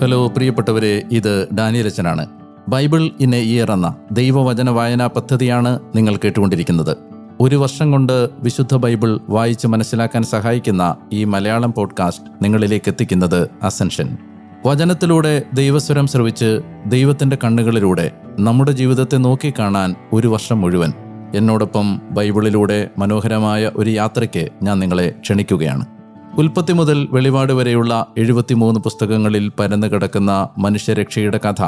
Hello പ്രിയപ്പെട്ടവരെ, ഇത് Daniel അച്ഛനാണ്. ബൈബിൾ ഇൻ എ ഇയർ എന്ന ദൈവവചന വായനാ പദ്ധതിയാണ് നിങ്ങൾ കേട്ടുകൊണ്ടിരിക്കുന്നത്. ഒരു വർഷം കൊണ്ട് വിശുദ്ധ ബൈബിൾ വായിച്ച് മനസ്സിലാക്കാൻ സഹായിക്കുന്ന ഈ മലയാളം പോഡ്കാസ്റ്റ് നിങ്ങളിലേക്ക് എത്തിക്കുന്നത് അസെൻഷൻ. വചനത്തിലൂടെ ദൈവസ്വരം ശ്രവിച്ച് ദൈവത്തിൻ്റെ കണ്ണുകളിലൂടെ നമ്മുടെ ജീവിതത്തെ നോക്കിക്കാണാൻ ഒരു വർഷം മുഴുവൻ എന്നോടൊപ്പം ബൈബിളിലൂടെ മനോഹരമായ ഒരു യാത്രയ്ക്ക് ഞാൻ നിങ്ങളെ ക്ഷണിക്കുകയാണ്. ഉൽപ്പത്തി മുതൽ വെളിപാട് വരെയുള്ള 73 പുസ്തകങ്ങളിൽ പരന്നു കിടക്കുന്ന മനുഷ്യരക്ഷയുടെ കഥ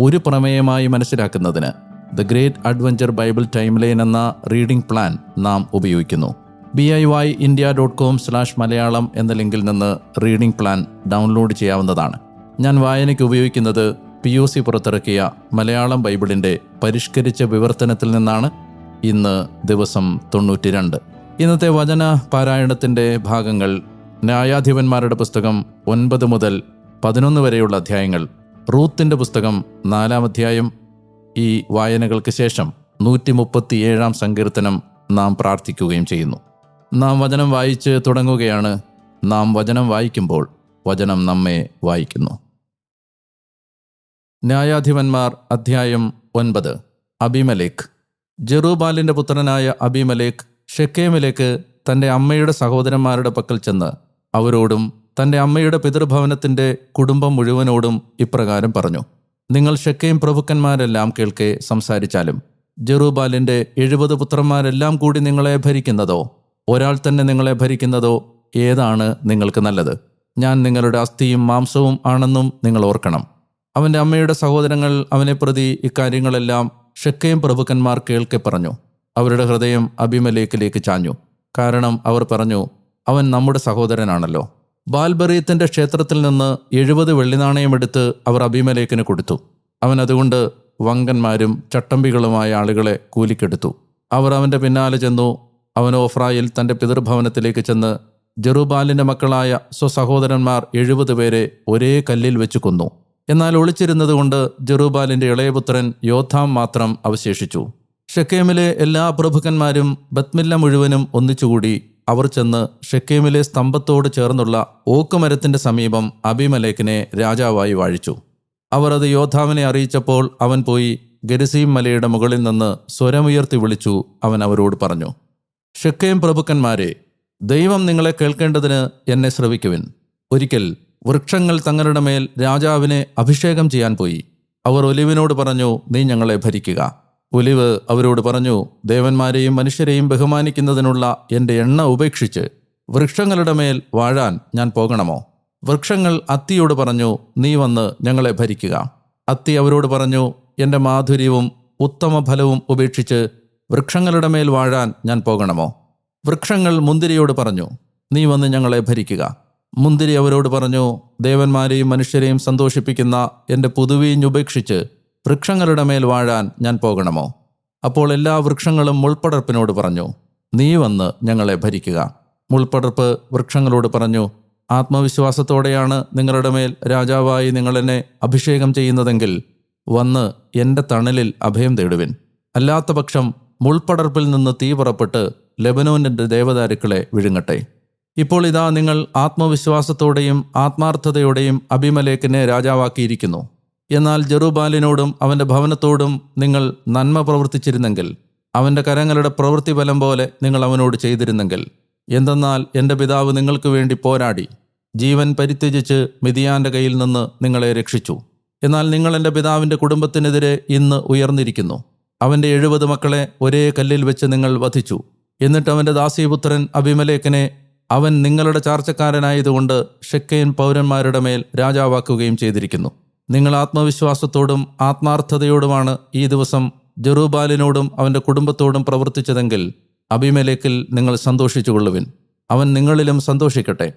ഒരു പ്രമേയമായി മനസ്സിലാക്കുന്നതിന് the great adventure Bible time line എന്ന റീഡിംഗ് പ്ലാൻ നാം ഉപയോഗിക്കുന്നു. biyindia.com/മലയാളം എന്ന ലിങ്കിൽ നിന്ന് റീഡിംഗ് പ്ലാൻ ഡൗൺലോഡ് ചെയ്യാവുന്നതാണ്. ഞാൻ വായനയ്ക്ക് ഉപയോഗിക്കുന്നത് POC പുറത്തിറക്കിയ മലയാളം ബൈബിളിൻ്റെ പരിഷ്കരിച്ച വിവർത്തനത്തിൽ നിന്നാണ്. ഇന്ന് ദിവസം 92. ഇന്നത്തെ വചന പാരായണത്തിൻ്റെ ഭാഗങ്ങൾ ന്യായാധിപന്മാരുടെ പുസ്തകം 9 മുതൽ 11 വരെയുള്ള അധ്യായങ്ങൾ, റൂത്തിൻ്റെ പുസ്തകം 4-ാം അധ്യായം. ഈ വായനകൾക്ക് ശേഷം 137-ാം സങ്കീർത്തനം നാം പ്രാർത്ഥിക്കുകയും ചെയ്യുന്നു. നാം വചനം വായിച്ച് തുടങ്ങുകയാണ്. നാം വചനം വായിക്കുമ്പോൾ വചനം നമ്മെ വായിക്കുന്നു. ന്യായാധിപന്മാർ അധ്യായം 9. അബീമേലെക്ക്. ജെറുബ്ബാലിൻ്റെ പുത്രനായ അബീമേലെക്ക് ഷെക്കേമിലേക്ക് തൻ്റെ അമ്മയുടെ സഹോദരന്മാരുടെ പക്കൽ ചെന്ന് അവരോടും തൻ്റെ അമ്മയുടെ പിതൃഭവനത്തിൻ്റെ കുടുംബം മുഴുവനോടും ഇപ്രകാരം പറഞ്ഞു: നിങ്ങൾ ഷെക്കേം പ്രഭുക്കന്മാരെല്ലാം കേൾക്കെ സംസാരിച്ചാലും ജെറുബ്ബാലിൻ്റെ 70 പുത്രന്മാരെല്ലാം കൂടി നിങ്ങളെ ഭരിക്കുന്നതോ ഒരാൾ തന്നെ നിങ്ങളെ ഭരിക്കുന്നതോ ഏതാണ് നിങ്ങൾക്ക് നല്ലത്? ഞാൻ നിങ്ങളുടെ അസ്ഥിയും മാംസവും ആണെന്നും നിങ്ങൾ ഓർക്കണം. അവൻ്റെ അമ്മയുടെ സഹോദരങ്ങൾ അവനെ പ്രതി ഇക്കാര്യങ്ങളെല്ലാം ഷെക്കേം പ്രഭുക്കന്മാർ കേൾക്കെ പറഞ്ഞു. അവരുടെ ഹൃദയം അബീമേലെക്കിലേക്ക് ചാഞ്ഞു. കാരണം അവർ പറഞ്ഞു, അവൻ നമ്മുടെ സഹോദരനാണല്ലോ. ബാൽബെറീത്തിന്റെ ക്ഷേത്രത്തിൽ നിന്ന് 70 വെള്ളിനാണയം എടുത്ത് അവർ അബീമേലെക്കിന് കൊടുത്തു. അവൻ അതുകൊണ്ട് വങ്കന്മാരും ചട്ടമ്പികളുമായ ആളുകളെ കൂലിക്കെടുത്തു. അവർ അവൻ്റെ പിന്നാലെ ചെന്നു. അവൻ ഓഫ്രായിൽ തൻ്റെ പിതൃഭവനത്തിലേക്ക് ചെന്ന് ജെറുബ്ബാലിൻ്റെ മക്കളായ സ്വസഹോദരന്മാർ 70 പേരെ ഒരേ കല്ലിൽ വെച്ച് കൊന്നു. എന്നാൽ ഒളിച്ചിരുന്നത് കൊണ്ട് ജെറുബ്ബാലിൻ്റെ ഇളയപുത്രൻ യോഥാം മാത്രം അവശേഷിച്ചു. ഷെക്കേമിലെ എല്ലാ പ്രഭുക്കന്മാരും ബത്മില്ല മുഴുവനും ഒന്നിച്ചുകൂടി. അവർ ചെന്ന് ഷെക്കേമിലെ സ്തംഭത്തോട് ചേർന്നുള്ള ഓക്കുമരത്തിൻ്റെ സമീപം അബീമേലെക്കിനെ രാജാവായി വാഴിച്ചു. അവർ അത് യോഥാമിനെ അറിയിച്ചപ്പോൾ അവൻ പോയി ഗെരിസീം മലയുടെ മുകളിൽ നിന്ന് സ്വരമുയർത്തി വിളിച്ചു. അവൻ അവരോട് പറഞ്ഞു: ഷെക്കേം പ്രഭുക്കന്മാരെ, ദൈവം നിങ്ങളെ കേൾക്കേണ്ടതിന് എന്നെ ശ്രവിക്കുവിൻ. ഒരിക്കൽ വൃക്ഷങ്ങൾ തങ്ങളുടെ മേൽ രാജാവിനെ അഭിഷേകം ചെയ്യാൻ പോയി. അവർ ഒലിവിനോട് പറഞ്ഞു, നീ ഞങ്ങളെ ഭരിക്കുക. ഒലിവ് അവരോട് പറഞ്ഞു, ദേവന്മാരെയും മനുഷ്യരെയും ബഹുമാനിക്കുന്നതിനുള്ള എൻ്റെ എണ്ണ ഉപേക്ഷിച്ച് വൃക്ഷങ്ങളുടെ മേൽ വാഴാൻ ഞാൻ പോകണമോ? വൃക്ഷങ്ങൾ അത്തിയോട് പറഞ്ഞു, നീ വന്ന് ഞങ്ങളെ ഭരിക്കുക. അത്തി അവരോട് പറഞ്ഞു, എൻ്റെ മാധുര്യവും ഉത്തമ ഫലവും ഉപേക്ഷിച്ച് വൃക്ഷങ്ങളുടെ മേൽ വാഴാൻ ഞാൻ പോകണമോ? വൃക്ഷങ്ങൾ മുന്തിരിയോട് പറഞ്ഞു, നീ വന്ന് ഞങ്ങളെ ഭരിക്കുക. മുന്തിരി അവരോട് പറഞ്ഞു, ദേവന്മാരെയും മനുഷ്യരെയും സന്തോഷിപ്പിക്കുന്ന എൻ്റെ പുതുവീഞ്ഞ് ഉപേക്ഷിച്ച് വൃക്ഷങ്ങളുടെ മേൽ വാഴാൻ ഞാൻ പോകണമോ? അപ്പോൾ എല്ലാ വൃക്ഷങ്ങളും മുൾപ്പടർപ്പിനോട് പറഞ്ഞു, നീ വന്ന് ഞങ്ങളെ ഭരിക്കുക. മുൾപ്പടർപ്പ് വൃക്ഷങ്ങളോട് പറഞ്ഞു, ആത്മവിശ്വാസത്തോടെയാണ് നിങ്ങളുടെ മേൽ രാജാവായി നിങ്ങളെന്നെ അഭിഷേകം ചെയ്യുന്നതെങ്കിൽ വന്ന് എൻ്റെ തണലിൽ അഭയം തേടുവിൻ. അല്ലാത്ത പക്ഷം മുൾപ്പടർപ്പിൽ നിന്ന് തീ പുറപ്പെട്ട് ലെബനോനിൻ്റെ ദേവദാരുക്കളെ വിഴുങ്ങട്ടെ. ഇപ്പോൾ ഇതാ, നിങ്ങൾ ആത്മവിശ്വാസത്തോടെയും ആത്മാർത്ഥതയോടെയും അബീമേലെക്കിനെ രാജാവാക്കിയിരിക്കുന്നു. എന്നാൽ ജെറുബ്ബാലിനോടും അവൻ്റെ ഭവനത്തോടും നിങ്ങൾ നന്മ പ്രവർത്തിച്ചിരുന്നെങ്കിൽ, അവൻ്റെ കരങ്ങളുടെ പ്രവൃത്തി ബലം പോലെ നിങ്ങൾ അവനോട് ചെയ്തിരുന്നെങ്കിൽ. എന്തെന്നാൽ എൻ്റെ പിതാവ് നിങ്ങൾക്ക് വേണ്ടി പോരാടി ജീവൻ പരിത്യജിച്ച് മിദിയാൻ്റെ കയ്യിൽ നിന്ന് നിങ്ങളെ രക്ഷിച്ചു. എന്നാൽ നിങ്ങൾ എൻ്റെ പിതാവിൻ്റെ കുടുംബത്തിനെതിരെ ഇന്ന് ഉയർന്നിരിക്കുന്നു. അവൻ്റെ 70 മക്കളെ ഒരേ കല്ലിൽ വെച്ച് നിങ്ങൾ വധിച്ചു. എന്നിട്ട് അവൻ്റെ ദാസീപുത്രൻ അബീമേലെക്കിനെ അവൻ നിങ്ങളുടെ ചാർച്ചക്കാരനായതുകൊണ്ട് ഷെക്കേം പൗരന്മാരുടെ മേൽ രാജാവാക്കുകയും ചെയ്തിരിക്കുന്നു. നിങ്ങൾ ആത്മവിശ്വാസത്തോടും ആത്മാർത്ഥതയോടുമാണ് ഈ ദിവസം ജെറുബ്ബാലിനോടും അവൻ്റെ കുടുംബത്തോടും പ്രവർത്തിച്ചതെങ്കിൽ അബീമേലെക്കിൽ നിങ്ങൾ സന്തോഷിച്ചുകൊള്ളുവിൻ. അവൻ നിങ്ങളിലും സന്തോഷിക്കട്ടെ.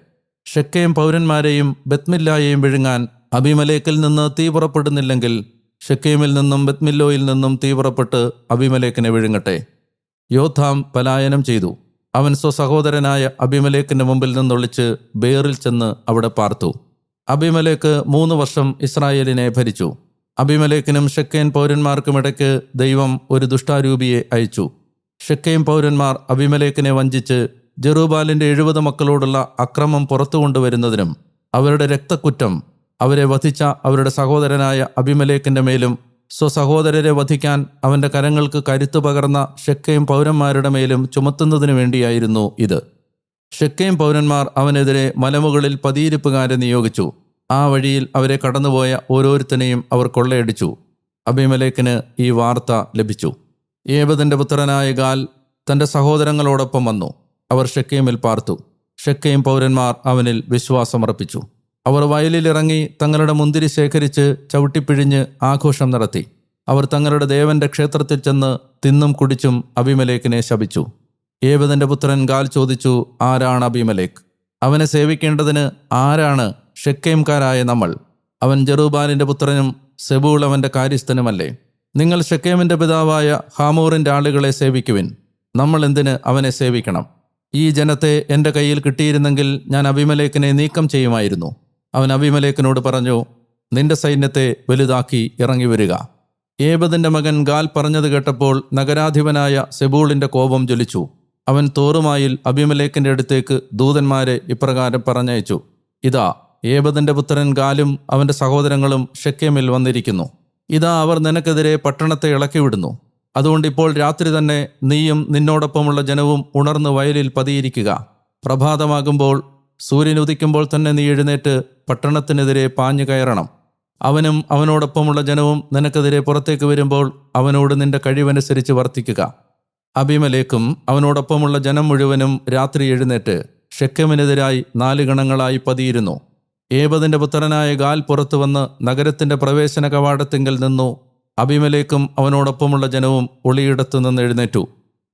ഷെക്കേം പൗരന്മാരെയും ബത്മില്ലായെയും വിഴുങ്ങാൻ അബീമേലെക്കിൽ നിന്ന് തീ പുറപ്പെടുന്നില്ലെങ്കിൽ ഷെക്കേമിൽ നിന്നും ബത്മില്ലോയിൽ നിന്നും തീ പുറപ്പെട്ട് അബീമേലെക്കിനെ വിഴുങ്ങട്ടെ. യോഥാം പലായനം ചെയ്തു. അവൻ സ്വസഹോദരനായ അബീമേലെക്കിൻ്റെ മുമ്പിൽ നിന്നൊളിച്ച് ബേറിൽ ചെന്ന് അവിടെ പാർത്തു. അബീമേലെക്ക് 3 വർഷം ഇസ്രായേലിനെ ഭരിച്ചു. അബീമേലെക്കിനും ഷെക്കേം പൗരന്മാർക്കും ഇടയ്ക്ക് ദൈവം ഒരു ദുഷ്ടാരൂപിയെ അയച്ചു. ഷെക്കേം പൗരന്മാർ അബീമേലെക്കിനെ വഞ്ചിച്ച് ജെറുബ്ബാലിൻ്റെ 70 മക്കളോടുള്ള അക്രമം പുറത്തു കൊണ്ടുവരുന്നതിനും അവരുടെ രക്തക്കുറ്റം അവരെ വധിച്ച അവരുടെ സഹോദരനായ അബീമേലെക്കിന്റെ മേലും സ്വസഹോദരരെ വധിക്കാൻ അവൻ്റെ കരങ്ങൾക്ക് കരുത്തു പകർന്ന ശെക്കേം പൗരന്മാരുടെ മേലും ചുമത്തുന്നതിനു വേണ്ടിയായിരുന്നു ഇത്. ശെക്കേം പൗരന്മാർ അവനെതിരെ മലമുകളിൽ പതിയിരിപ്പുകാരെ നിയോഗിച്ചു. ആ വഴിയിൽ അവരെ കടന്നുപോയ ഓരോരുത്തനെയും അവർ കൊള്ളയടിച്ചു. അബീമേലെക്കിന് ഈ വാർത്ത ലഭിച്ചു. ഏബദിന്റെ പുത്രനായ ഗാൽ തൻ്റെ സഹോദരങ്ങളോടൊപ്പം വന്നു. അവർ ശെക്കേമിൽ പാർത്തു. ശെക്കേം പൗരന്മാർ അവനിൽ വിശ്വാസമർപ്പിച്ചു. അവർ വയലിലിറങ്ങി തങ്ങളുടെ മുന്തിരി ശേഖരിച്ച് ചവിട്ടിപ്പിഴിഞ്ഞ് ആഘോഷം നടത്തി. അവർ തങ്ങളുടെ ദേവന്റെ ക്ഷേത്രത്തിൽ ചെന്ന് തിന്നും കുടിച്ചും അബീമേലെക്കിനെ ശപിച്ചു. ഏബദിന്റെ പുത്രൻ ഗാൽ ചോദിച്ചു, ആരാണ് അബീമേലെക്ക്? അവനെ സേവിക്കേണ്ടതിന് ആരാണ് ശെക്കേംകാരായ നമ്മൾ? അവൻ ജെറുബ്ബാലിന്റെ പുത്രനും സെബൂൾ അവന്റെ കാര്യസ്ഥനുമല്ലേ? നിങ്ങൾ ശെക്കേമിന്റെ പിതാവായ ഹാമോറിന്റെ ആളുകളെ സേവിക്കുവിൻ. നമ്മൾ എന്തിന് അവനെ സേവിക്കണം? ഈ ജനത്തെ എൻ്റെ കയ്യിൽ കിട്ടിയിരുന്നെങ്കിൽ ഞാൻ അബീമേലെക്കിനെ നീക്കം ചെയ്യുമായിരുന്നു. അവൻ അബീമേലെക്കിനോട് പറഞ്ഞു, നിന്റെ സൈന്യത്തെ വലുതാക്കി ഇറങ്ങി വരിക. ഏബദിന്റെ മകൻ ഗാൽ പറഞ്ഞത് കേട്ടപ്പോൾ നഗരാധിപനായ സെബൂളിന്റെ കോപം ജ്വലിച്ചു. അവൻ തോറുമായിൽ അബീമേലെക്കിന്റെ അടുത്തേക്ക് ദൂതന്മാരെ ഇപ്രകാരം പറഞ്ഞയച്ചു, ഇതാ ഏബദിന്റെ പുത്രൻ ഗാലും അവന്റെ സഹോദരങ്ങളും ശെക്കേമിൽ വന്നിരിക്കുന്നു. ഇതാ അവർ നിനക്കെതിരെ പട്ടണത്തെ ഇളക്കിവിടുന്നു. അതുകൊണ്ട് ഇപ്പോൾ രാത്രി തന്നെ നീയും നിന്നോടൊപ്പമുള്ള ജനവും ഉണർന്ന് വയലിൽ പതിയിരിക്കുക. പ്രഭാതമാകുമ്പോൾ സൂര്യൻ ഉദിക്കുമ്പോൾ തന്നെ നീ എഴുന്നേറ്റ് പട്ടണത്തിനെതിരെ പാഞ്ഞു കയറണം. അവനും അവനോടൊപ്പമുള്ള ജനവും നിനക്കെതിരെ പുറത്തേക്ക് വരുമ്പോൾ അവനോട് നിന്റെ കഴിവനുസരിച്ച് വർത്തിക്കുക. അബീമേലെക്കും അവനോടൊപ്പമുള്ള ജനം മുഴുവനും രാത്രി എഴുന്നേറ്റ് ശെക്കേമിനെതിരായി 4 ഗണങ്ങളായി പതിയിരുന്നു. ഏബദിന്റെ പുത്രനായ ഗാൽ പുറത്തു വന്ന് നഗരത്തിന്റെ പ്രവേശന കവാടത്തിങ്കൽ നിന്നു. അബീമേലെക്കും അവനോടൊപ്പമുള്ള ജനവും ഒളിയിടത്തു നിന്ന് എഴുന്നേറ്റു.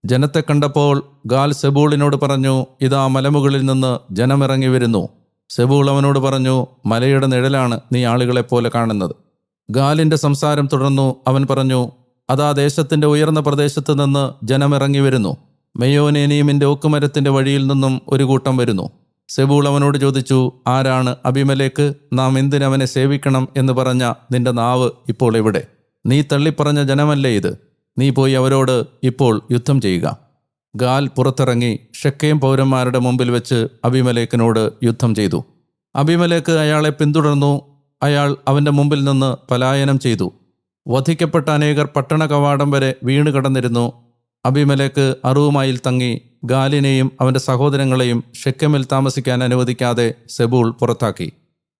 ജനത്തെ കണ്ടപ്പോൾ ഗാൽ സെബൂളിനോട് പറഞ്ഞു, ഇതാ മലമുകളിൽ നിന്ന് ജനമിറങ്ങി വരുന്നു. സെബൂൾ അവനോട് പറഞ്ഞു, മലയുടെ നിഴലാണ് നീ ആളുകളെപ്പോലെ കാണുന്നത്. ഗാലിന്റെ സംസാരം തുടർന്നു. അവൻ പറഞ്ഞു, അതാ ദേശത്തിന്റെ ഉയർന്ന പ്രദേശത്ത് നിന്ന് ജനമിറങ്ങി വരുന്നു. മെയോനേനീമിന്റെ ഓക്കുമരത്തിന്റെ വഴിയിൽ നിന്നും ഒരു കൂട്ടം വരുന്നു. സെബൂൾ അവനോട് ചോദിച്ചു, ആരാണ് അബീമേലെക്ക്? നാം എന്തിനവനെ സേവിക്കണം എന്ന് പറഞ്ഞ നിന്റെ നാവ് ഇപ്പോൾ എവിടെ? നീ തള്ളിപ്പറഞ്ഞ ജനമല്ലേ ഇത്? നീ പോയി അവരോട് ഇപ്പോൾ യുദ്ധം ചെയ്യുക. ഗാൽ പുറത്തിറങ്ങി ശെക്കേം പൗരന്മാരുടെ മുമ്പിൽ വെച്ച് അബീമേലെക്കിനോട് യുദ്ധം ചെയ്തു. അബീമേലെക്ക് അയാളെ പിന്തുടർന്നു. അയാൾ അവൻ്റെ മുമ്പിൽ നിന്ന് പലായനം ചെയ്തു. വധിക്കപ്പെട്ട അനേകർ പട്ടണ കവാടം വരെ വീണ് കിടന്നിരുന്നു. അബീമേലെക്ക് അറുവുമായിൽ തങ്ങി ഗാലിനെയും അവൻ്റെ സഹോദരങ്ങളെയും ശെക്കേമിൽ താമസിക്കാൻ അനുവദിക്കാതെ സെബൂൾ പുറത്താക്കി.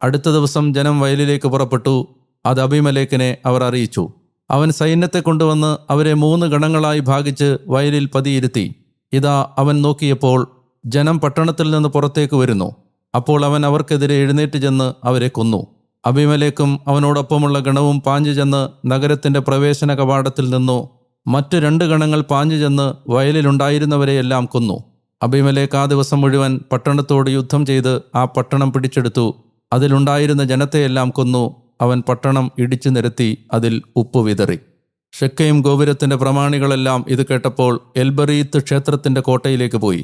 അടുത്ത ദിവസം ജനം വയലിലേക്ക് പുറപ്പെട്ടു. അത് അബീമേലെക്കിനെ അവർ അറിയിച്ചു. അവൻ സൈന്യത്തെ കൊണ്ടുവന്ന് അവരെ 3 ഗണങ്ങളായി ഭാഗിച്ച് വയലിൽ പതിയിരുത്തി. ഇതാ അവൻ നോക്കിയപ്പോൾ ജനം പട്ടണത്തിൽ നിന്ന് പുറത്തേക്ക് വരുന്നു. അപ്പോൾ അവൻ അവർക്കെതിരെ എഴുന്നേറ്റ് ചെന്ന് അവരെ കൊന്നു. അബീമേലെക്കും അവനോടൊപ്പമുള്ള ഗണവും പാഞ്ഞു ചെന്ന് നഗരത്തിന്റെ പ്രവേശന കവാടത്തിൽ നിന്നു. മറ്റു 2 ഗണങ്ങൾ പാഞ്ഞു ചെന്ന് വയലിലുണ്ടായിരുന്നവരെയെല്ലാം കൊന്നു. അബീമേലെക്ക് ആ ദിവസം മുഴുവൻ പട്ടണത്തോട് യുദ്ധം ചെയ്ത് ആ പട്ടണം പിടിച്ചെടുത്തു. അതിലുണ്ടായിരുന്ന ജനത്തെയെല്ലാം കൊന്നു. അവൻ പട്ടണം ഇടിച്ചു നിരത്തി അതിൽ ഉപ്പ് വിതറി. ശെക്കേം ഗോപുരത്തിന്റെ പ്രമാണികളെല്ലാം ഇത് കേട്ടപ്പോൾ എൽബറീത്ത് ക്ഷേത്രത്തിന്റെ കോട്ടയിലേക്ക് പോയി.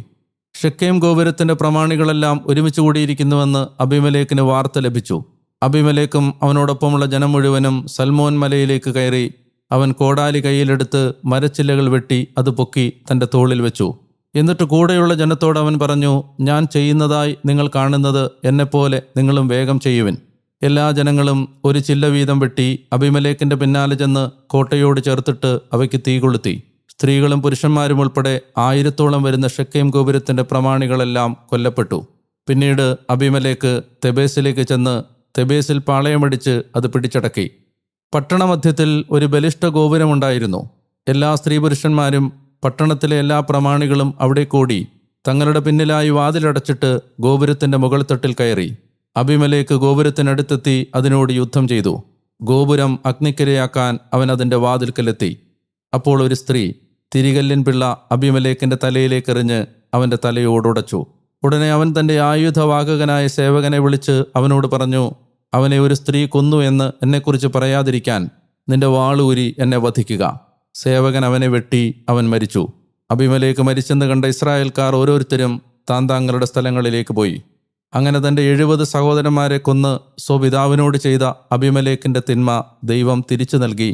ശെക്കേം ഗോപുരത്തിന്റെ പ്രമാണികളെല്ലാം ഒരുമിച്ച് കൂടിയിരിക്കുന്നുവെന്ന് അബീമേലെക്കിന് വാർത്ത ലഭിച്ചു. അബീമേലെക്കും അവനോടൊപ്പമുള്ള ജനം മുഴുവനും സൽമോൻ മലയിലേക്ക് കയറി. അവൻ കോടാലി കയ്യിലെടുത്ത് മരച്ചില്ലകൾ വെട്ടി അത് പൊക്കി തൻ്റെ തോളിൽ വെച്ചു. എന്നിട്ട് കൂടെയുള്ള ജനത്തോട് അവൻ പറഞ്ഞു, ഞാൻ ചെയ്യുന്നതായി നിങ്ങൾ കാണുന്നത് എന്നെപ്പോലെ നിങ്ങളും വേഗം ചെയ്യുവിൻ. എല്ലാ ജനങ്ങളും ഒരു ചില്ല വീതം വെട്ടി അബീമേലെക്കിന്റെ പിന്നാലെ ചെന്ന് കോട്ടയോട് ചേർത്തിട്ട് അവയ്ക്ക് തീ കൊളുത്തി. സ്ത്രീകളും പുരുഷന്മാരും ഉൾപ്പെടെ 1000-ഓളം വരുന്ന ശെക്കേം ഗോപുരത്തിന്റെ പ്രമാണികളെല്ലാം കൊല്ലപ്പെട്ടു. പിന്നീട് അബീമേലെക്ക് തെബേസിലേക്ക് ചെന്ന് തെബേസിൽ പാളയമടിച്ച് അത് പിടിച്ചടക്കി. പട്ടണമധ്യത്തിൽ ഒരു ബലിഷ്ഠ ഗോപുരമുണ്ടായിരുന്നു. എല്ലാ സ്ത്രീ പുരുഷന്മാരും പട്ടണത്തിലെ എല്ലാ പ്രമാണികളും അവിടെ കൂടി തങ്ങളുടെ പിന്നിലായി വാതിലടച്ചിട്ട് ഗോപുരത്തിന്റെ മുകൾ തട്ടിൽ കയറി. അബീമേലെക്ക് ഗോപുരത്തിനടുത്തെത്തി അതിനോട് യുദ്ധം ചെയ്തു. ഗോപുരം അഗ്നിക്കിരയാക്കാൻ അവൻ അതിൻ്റെ വാതിൽക്കലെത്തി. അപ്പോൾ ഒരു സ്ത്രീ തിരികല്ലിൻ പിള്ള അബീമേലെക്കിന്റെ തലയിലേക്കെറിഞ്ഞ് അവൻ്റെ തലയോടുടച്ചു. ഉടനെ അവൻ തൻ്റെ ആയുധവാഹകനായ സേവകനെ വിളിച്ച് അവനോട് പറഞ്ഞു, അവനെ ഒരു സ്ത്രീ കൊന്നു എന്ന് എന്നെക്കുറിച്ച് പറയാതിരിക്കാൻ നിന്റെ വാളൂരി എന്നെ വധിക്കുക. സേവകൻ അവനെ വെട്ടി. അവൻ മരിച്ചു. അബീമേലെക്ക് മരിച്ചെന്ന് കണ്ട ഇസ്രായേൽക്കാർ ഓരോരുത്തരും താന്താങ്ങളുടെ സ്ഥലങ്ങളിലേക്ക് പോയി. അങ്ങനെ തൻ്റെ 70 സഹോദരന്മാരെ കൊന്ന് സ്വപിതാവിനോട് ചെയ്ത അബീമേലെക്കിന്റെ തിന്മ ദൈവം തിരിച്ചു നൽകി.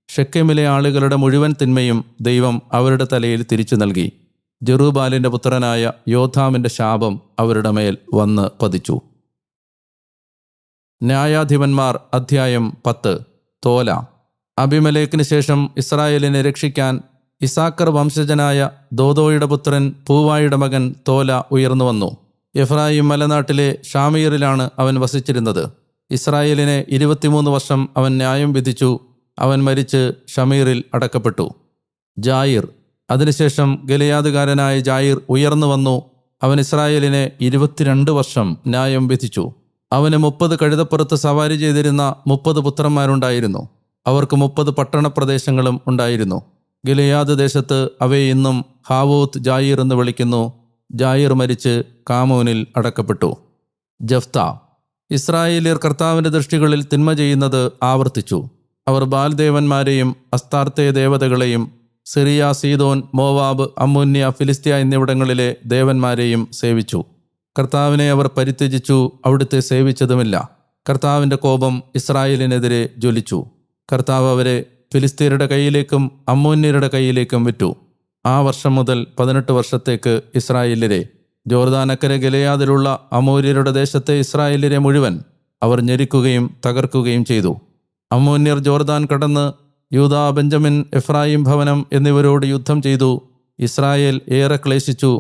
ശെക്കേമിലെ ആളുകളുടെ മുഴുവൻ തിന്മയും ദൈവം അവരുടെ തലയിൽ തിരിച്ചു നൽകി. ജെറുബ്ബാലിന്റെ പുത്രനായ യോഥാമിന്റെ ശാപം അവരുടെ മേൽ വന്ന് പതിച്ചു. ന്യായാധിപന്മാർ അധ്യായം 10. തോല. അബിമലേക്കിന് ശേഷം ഇസ്രായേലിനെ രക്ഷിക്കാൻ ഇസാക്കർ വംശജനായ ദോദോയുടെ പുത്രൻ പൂവായുടെ മകൻ തോല ഉയർന്നു വന്നു. എഫ്രായിം മലനാട്ടിലെ ഷാമീറിലാണ് അവൻ വസിച്ചിരുന്നത്. ഇസ്രായേലിനെ 23 വർഷം അവൻ ന്യായം വിധിച്ചു. അവൻ മരിച്ച് ഷമീറിൽ അടക്കപ്പെട്ടു. ജായിർ. അതിനുശേഷം ഗിലെയാദുകാരനായ ജായിർ ഉയർന്നു വന്നു. അവൻ ഇസ്രായേലിനെ 22 വർഷം ന്യായം വിധിച്ചു. അവന് 30 കഴുതപ്പുറത്ത് സവാരി ചെയ്തിരുന്ന 30 പുത്രന്മാരുണ്ടായിരുന്നു. അവർക്ക് 30 പട്ടണപ്രദേശങ്ങളും ഉണ്ടായിരുന്നു. ഗിലെയാദ് ദേശത്ത് അവയെ ഇന്നും ഹാവോത്ത് ജായിർ എന്ന് വിളിക്കുന്നു. ജായിർ മരിച്ച് കാമോനിൽ അടക്കപ്പെട്ടു. ജഫ്ത. ഇസ്രായേലിയർ കർത്താവിൻ്റെ ദൃഷ്ടികളിൽ തിന്മ ചെയ്യുന്നത് ആവർത്തിച്ചു. അവർ ബാൽദേവന്മാരെയും അസ്താർത്തെ ദേവതകളെയും സിറിയ, സീദോൻ, മോവാബ്, അമ്മോന്യ, ഫിലിസ്ത്യ എന്നിവിടങ്ങളിലെ ദേവന്മാരെയും സേവിച്ചു. കർത്താവിനെ അവർ പരിത്യജിച്ചു, അവിടുത്തെ സേവിച്ചതുമില്ല. കർത്താവിൻ്റെ കോപം ഇസ്രായേലിനെതിരെ ജ്വലിച്ചു. കർത്താവ് അവരെ ഫിലിസ്ത്യരുടെ കയ്യിലേക്കും അമ്മോന്യരുടെ കയ്യിലേക്കും വിറ്റു. ആ വർഷം മുതൽ 18 വർഷത്തേക്ക് ഇസ്രായേല്യരെ, ജോർദാനക്കരെ ഗിലെയാദിലുള്ള അമോര്യരുടെ ദേശത്തെ ഇസ്രായേല്യരെ മുഴുവൻ അവർ ഞെരുക്കുകയും തകർക്കുകയും ചെയ്തു. അമ്മോന്യർ ജോർദാൻ കടന്ന് യൂദാ, ബെഞ്ചമിൻ, എഫ്രായിം ഭവനം എന്നിവരോട് യുദ്ധം ചെയ്തു. ഇസ്രായേൽ ഏറെ ക്ലേശിച്ചു.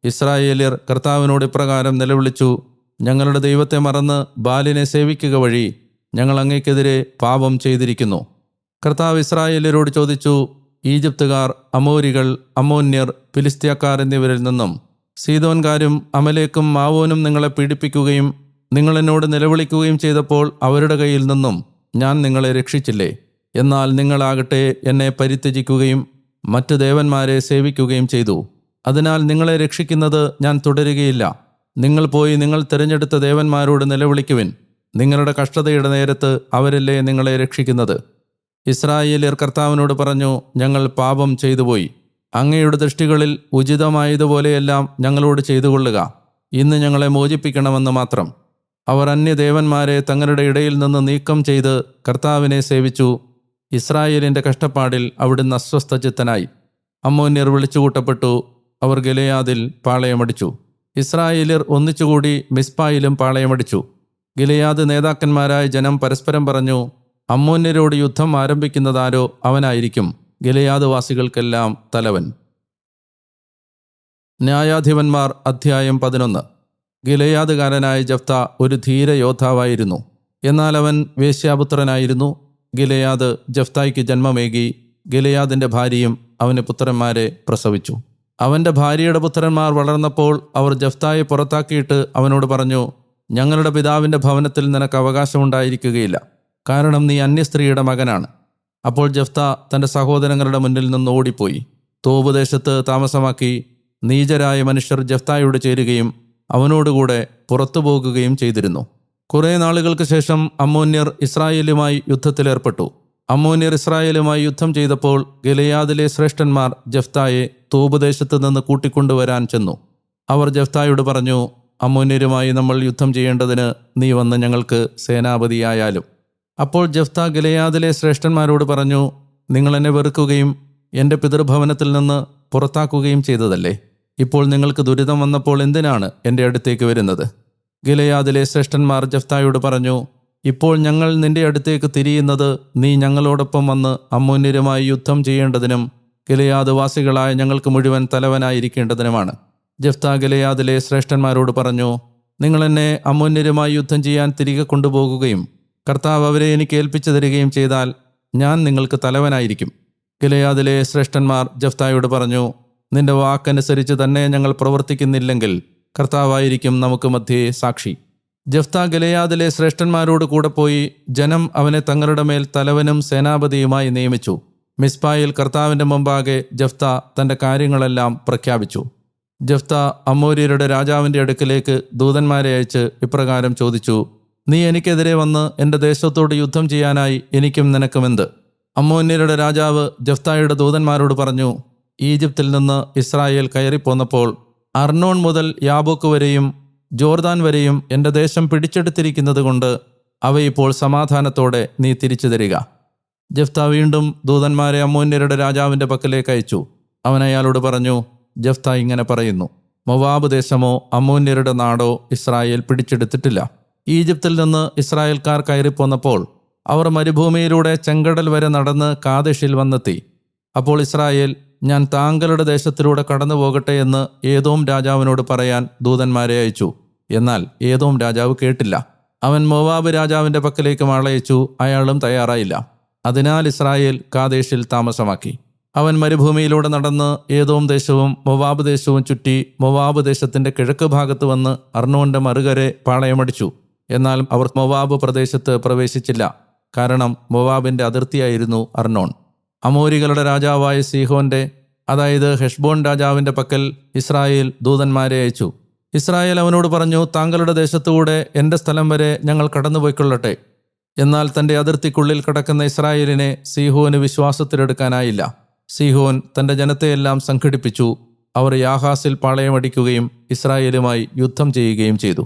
ഇസ്രായേല്യർ കർത്താവിനോട് ഇപ്രകാരം നിലവിളിച്ചു: ഞങ്ങളുടെ ദൈവത്തെ മറന്ന് ബാലിനെ സേവിക്കുക വഴി ഞങ്ങൾ അങ്ങേക്കെതിരെ പാപം ചെയ്തിരിക്കുന്നു. കർത്താവ് ഇസ്രായേല്യരോട് ചോദിച്ചു: ഈജിപ്തുകാർ, അമോരികൾ, അമ്മോന്യർ, ഫിലിസ്ത്യക്കാർ എന്നിവരിൽ നിന്നും സീദോൻകാരും അമലേക്കും മാവോനും നിങ്ങളെ പീഡിപ്പിക്കുകയും നിങ്ങൾ എന്നോട് നിലവിളിക്കുകയും ചെയ്തപ്പോൾ അവരുടെ കയ്യിൽ നിന്നും ഞാൻ നിങ്ങളെ രക്ഷിച്ചില്ലേ? എന്നാൽ നിങ്ങളാകട്ടെ എന്നെ പരിത്യജിക്കുകയും മറ്റു ദേവന്മാരെ സേവിക്കുകയും ചെയ്തു. അതിനാൽ നിങ്ങളെ രക്ഷിക്കുന്നത് ഞാൻ തുടരുകയില്ല. നിങ്ങൾ പോയി നിങ്ങൾ തിരഞ്ഞെടുത്ത ദേവന്മാരോട് നിലവിളിക്കുവിൻ. നിങ്ങളുടെ കഷ്ടതയുടെ നേരത്ത് അവരല്ലേ നിങ്ങളെ രക്ഷിക്കുന്നത്. ഇസ്രായേല്യർ കർത്താവിനോട് പറഞ്ഞു: ഞങ്ങൾ പാപം ചെയ്തുപോയി. അങ്ങയുടെ ദൃഷ്ടികളിൽ ഉചിതമായതുപോലെയെല്ലാം ഞങ്ങളോട് ചെയ്തുകൊള്ളുക. ഇന്ന് ഞങ്ങളെ മോചിപ്പിക്കണമെന്ന് മാത്രം. അവർ അന്യദേവന്മാരെ തങ്ങളുടെ ഇടയിൽ നിന്ന് നീക്കം ചെയ്ത് കർത്താവിനെ സേവിച്ചു. ഇസ്രായേലിൻ്റെ കഷ്ടപ്പാടിൽ അവിടുന്ന് അസ്വസ്ഥചിത്തനായി. അമ്മോന്യർ വിളിച്ചുകൂട്ടപ്പെട്ടു. അവർ ഗിലെയാദിൽ പാളയമടിച്ചു. ഇസ്രായേല്യർ ഒന്നിച്ചുകൂടി മിസ്പായിലും പാളയമടിച്ചു. ഗിലെയാദ് നേതാക്കന്മാരായ ജനം പരസ്പരം പറഞ്ഞു: അമ്മോന്യരോട് യുദ്ധം ആരംഭിക്കുന്നതാരോ അവനായിരിക്കും ഗിലെയാദ് വാസികൾക്കെല്ലാം തലവൻ. ന്യായാധിപന്മാർ അധ്യായം 11. ഗിലെയാദുകാരനായ ജഫ്ത ഒരു ധീര യോദ്ധാവായിരുന്നു. എന്നാൽ അവൻ വേശ്യാപുത്രനായിരുന്നു. ഗിലെയാദ് ജഫ്തായ്ക്ക് ജന്മമേകി. ഗിലെയാദിൻ്റെ ഭാര്യയും അവന് പുത്രന്മാരെ പ്രസവിച്ചു. അവൻ്റെ ഭാര്യയുടെ പുത്രന്മാർ വളർന്നപ്പോൾ അവർ ജഫ്തായെ പുറത്താക്കിയിട്ട് അവനോട് പറഞ്ഞു: ഞങ്ങളുടെ പിതാവിൻ്റെ ഭവനത്തിൽ നിനക്ക് അവകാശമുണ്ടായിരിക്കുകയില്ല, കാരണം നീ അന്യസ്ത്രീയുടെ മകനാണ്. അപ്പോൾ ജഫ്ത തൻ്റെ സഹോദരങ്ങളുടെ മുന്നിൽ നിന്ന് ഓടിപ്പോയി തോബ് ദേശത്ത് താമസമാക്കി. നീചരായ മനുഷ്യർ ജഫ്തായോട് ചേരുകയും അവനോടുകൂടെ പുറത്തു പോകുകയും ചെയ്തിരുന്നു. കുറേ നാളുകൾക്ക് ശേഷം അമ്മോന്യർ ഇസ്രായേലുമായി യുദ്ധത്തിലേർപ്പെട്ടു. അമ്മോന്യർ ഇസ്രായേലുമായി യുദ്ധം ചെയ്തപ്പോൾ ഗിലെയാദിലെ ശ്രേഷ്ഠന്മാർ ജഫ്തായെ തോബ് ദേശത്ത് നിന്ന് കൂട്ടിക്കൊണ്ടുവരാൻ ചെന്നു. അവർ ജഫ്തായോട് പറഞ്ഞു: അമ്മോന്യരുമായി നമ്മൾ യുദ്ധം ചെയ്യേണ്ടതിന് നീ വന്ന് ഞങ്ങൾക്ക് സേനാപതിയായാലും. അപ്പോൾ ജഫ്ത ഗിലെയാദിലെ ശ്രേഷ്ഠന്മാരോട് പറഞ്ഞു: നിങ്ങൾ എന്നെ വെറുക്കുകയും എൻ്റെ പിതൃഭവനത്തിൽ നിന്ന് പുറത്താക്കുകയും ചെയ്തതല്ലേ? ഇപ്പോൾ നിങ്ങൾക്ക് ദുരിതം വന്നപ്പോൾ എന്തിനാണ് എൻ്റെ അടുത്തേക്ക് വരുന്നത്? ഗിലെയാദിലെ ശ്രേഷ്ഠന്മാർ ജഫ്തായോട് പറഞ്ഞു: ഇപ്പോൾ ഞങ്ങൾ നിന്റെ അടുത്തേക്ക് തിരിയുന്നത് നീ ഞങ്ങളോടൊപ്പം വന്ന് അമ്മോന്യരുമായി യുദ്ധം ചെയ്യേണ്ടതിനും ഗിലെയാദ് വാസികളായ ഞങ്ങൾക്ക് മുഴുവൻ തലവനായിരിക്കേണ്ടതിനുമാണ്. ജഫ്ത ഗിലെയാദിലെ ശ്രേഷ്ഠന്മാരോട് പറഞ്ഞു: നിങ്ങൾ എന്നെ അമ്മോന്യരുമായി യുദ്ധം ചെയ്യാൻ തിരികെ കൊണ്ടുപോകുകയും കർത്താവ് അവരെ എനിക്ക് ഏൽപ്പിച്ചു തരികയും ചെയ്താൽ ഞാൻ നിങ്ങൾക്ക് തലവനായിരിക്കും. ഗിലെയാദിലെ ശ്രേഷ്ഠന്മാർ ജഫ്തായോട് പറഞ്ഞു: നിന്റെ വാക്കനുസരിച്ച് തന്നെ ഞങ്ങൾ പ്രവർത്തിക്കുന്നില്ലെങ്കിൽ കർത്താവായിരിക്കും നമുക്ക് മധ്യേ സാക്ഷി. ജഫ്ത ഗിലെയാദിലെ ശ്രേഷ്ഠന്മാരോട് കൂടെ പോയി ജനം അവനെ തങ്ങളുടെ മേൽ തലവനും സേനാപതിയുമായി നിയമിച്ചു. മിസ്പായിൽ കർത്താവിൻ്റെ മുമ്പാകെ ജഫ്ത തൻ്റെ കാര്യങ്ങളെല്ലാം പ്രഖ്യാപിച്ചു. ജഫ്ത അമ്മോര്യരുടെ രാജാവിൻ്റെ അടുക്കിലേക്ക് ദൂതന്മാരെ അയച്ച് ഇപ്രകാരം ചോദിച്ചു: നീ എനിക്കെതിരെ വന്ന് എൻ്റെ ദേശത്തോട് യുദ്ധം ചെയ്യാനായി എനിക്കും നിനക്കുമെന്ത്? അമ്മോന്യരുടെ രാജാവ് ജഫ്തായുടെ ദൂതന്മാരോട് പറഞ്ഞു: ഈജിപ്തിൽ നിന്ന് ഇസ്രായേൽ കയറിപ്പോന്നപ്പോൾ അർണോൺ മുതൽ യാബോക്ക് വരെയും ജോർദാൻ വരെയും എൻ്റെ ദേശം പിടിച്ചെടുത്തിരിക്കുന്നത് കൊണ്ട് അവയിപ്പോൾ സമാധാനത്തോടെ നീ തിരിച്ചു തരിക. ജഫ്ത വീണ്ടും ദൂതന്മാരെ അമ്മോന്യരുടെ രാജാവിൻ്റെ പക്കലേക്ക് അയച്ചു. അവൻ അയാളോട് പറഞ്ഞു: ജഫ്ത ഇങ്ങനെ പറയുന്നു: മൊവാബ് ദേശമോ അമ്മോന്യരുടെ നാടോ ഇസ്രായേൽ പിടിച്ചെടുത്തിട്ടില്ല. ഈജിപ്തിൽ നിന്ന് ഇസ്രായേൽക്കാർ കയറിപ്പോന്നപ്പോൾ അവർ മരുഭൂമിയിലൂടെ ചെങ്കടൽ വരെ നടന്ന് കാദേശിൽ വന്നെത്തി. അപ്പോൾ ഇസ്രായേൽ, ഞാൻ താങ്കളുടെ ദേശത്തിലൂടെ കടന്നു പോകട്ടെ എന്ന് ഏദോം രാജാവിനോട് പറയാൻ ദൂതന്മാരെ അയച്ചു. എന്നാൽ ഏദോം രാജാവ് കേട്ടില്ല. അവൻ മോവാബ് രാജാവിൻ്റെ പക്കലേക്ക് ആളയച്ചു. അയാളും തയ്യാറായില്ല. അതിനാൽ ഇസ്രായേൽ കാദേശിൽ താമസമാക്കി. അവൻ മരുഭൂമിയിലൂടെ നടന്ന് ഏദോം ദേശവും മൊവാബ് ദേശവും ചുറ്റി മൊവാബ് ദേശത്തിൻ്റെ കിഴക്ക് ഭാഗത്ത് വന്ന് അർണോന്റെ മറുകരെ പാളയമടിച്ചു. എന്നാൽ അവർ മൊവാബ് പ്രദേശത്ത് പ്രവേശിച്ചില്ല. കാരണം മൊവാബിൻ്റെ അതിർത്തിയായിരുന്നു അർണോൻ. അമോരികളുടെ രാജാവായ സീഹോന്റെ, അതായത് ഹെഷ്ബോൺ രാജാവിൻ്റെ പക്കൽ ഇസ്രായേൽ ദൂതന്മാരെ അയച്ചു. ഇസ്രായേൽ അവനോട് പറഞ്ഞു, താങ്കളുടെ ദേശത്തുകൂടെ എൻ്റെ സ്ഥലം വരെ ഞങ്ങൾ കടന്നുപോയിക്കൊള്ളട്ടെ. എന്നാൽ തൻ്റെ അതിർത്തിക്കുള്ളിൽ കിടക്കുന്ന ഇസ്രായേലിനെ സീഹോന് വിശ്വാസത്തിലെടുക്കാനായില്ല. സീഹോൻ തൻ്റെ ജനത്തെയെല്ലാം സംഘടിപ്പിച്ചു. അവർ യാഹാസിൽ പാളയമടിക്കുകയും ഇസ്രായേലുമായി യുദ്ധം ചെയ്യുകയും ചെയ്തു.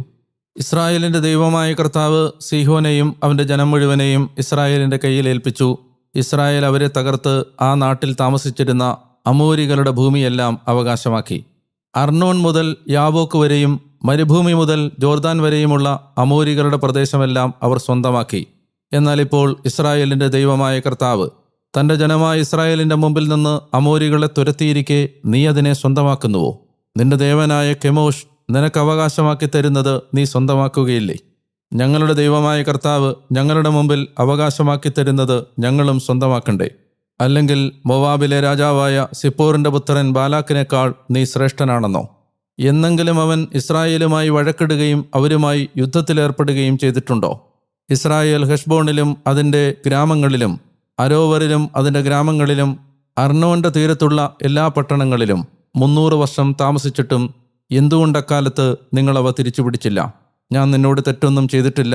ഇസ്രായേലിൻ്റെ ദൈവമായ കർത്താവ് സീഹോനെയും അവൻ്റെ ജനം മുഴുവനെയും ഇസ്രായേലിൻ്റെ കയ്യിൽ ഏൽപ്പിച്ചു. ഇസ്രായേൽ അവരെ തകർത്ത് ആ നാട്ടിൽ താമസിച്ചിരുന്ന അമോരികളുടെ ഭൂമിയെല്ലാം അവകാശമാക്കി. അർണോൻ മുതൽ യാബോക്ക് വരെയും മരുഭൂമി മുതൽ ജോർദാൻ വരെയുമുള്ള അമോരികളുടെ പ്രദേശമെല്ലാം അവർ സ്വന്തമാക്കി. എന്നാൽ ഇപ്പോൾ ഇസ്രായേലിൻ്റെ ദൈവമായ കർത്താവ് തൻ്റെ ജനമായ ഇസ്രായേലിൻ്റെ മുമ്പിൽ നിന്ന് അമോരികളെ തുരത്തിയിരിക്കെ നീ അതിനെ സ്വന്തമാക്കുന്നുവോ? നിന്റെ ദേവനായ കെമോഷ് നിനക്ക് അവകാശമാക്കി തരുന്നത് നീ സ്വന്തമാക്കുകയില്ലേ? ഞങ്ങളുടെ ദൈവമായ കർത്താവ് ഞങ്ങളുടെ മുമ്പിൽ അവകാശമാക്കി തരുന്നത് ഞങ്ങളും സ്വന്തമാക്കണ്ടേ? അല്ലെങ്കിൽ മൊവാബിലെ രാജാവായ സിപ്പോറിൻ്റെ പുത്രൻ ബാലാക്കിനേക്കാൾ നീ ശ്രേഷ്ഠനാണെന്നോ? എന്നെങ്കിലും അവൻ ഇസ്രായേലുമായി വഴക്കിടുകയും അവരുമായി യുദ്ധത്തിലേർപ്പെടുകയും ചെയ്തിട്ടുണ്ടോ? ഇസ്രായേൽ ഹെഷ്ബോണിലും അതിൻ്റെ ഗ്രാമങ്ങളിലും അരോവറിലും അതിൻ്റെ ഗ്രാമങ്ങളിലും അർണോന്റെ തീരത്തുള്ള എല്ലാ പട്ടണങ്ങളിലും 300 വർഷം താമസിച്ചിട്ടും എന്തുകൊണ്ട് അക്കാലത്ത് നിങ്ങളവ തിരിച്ചുപിടിച്ചില്ല? ഞാൻ നിന്നോട് തെറ്റൊന്നും ചെയ്തിട്ടില്ല.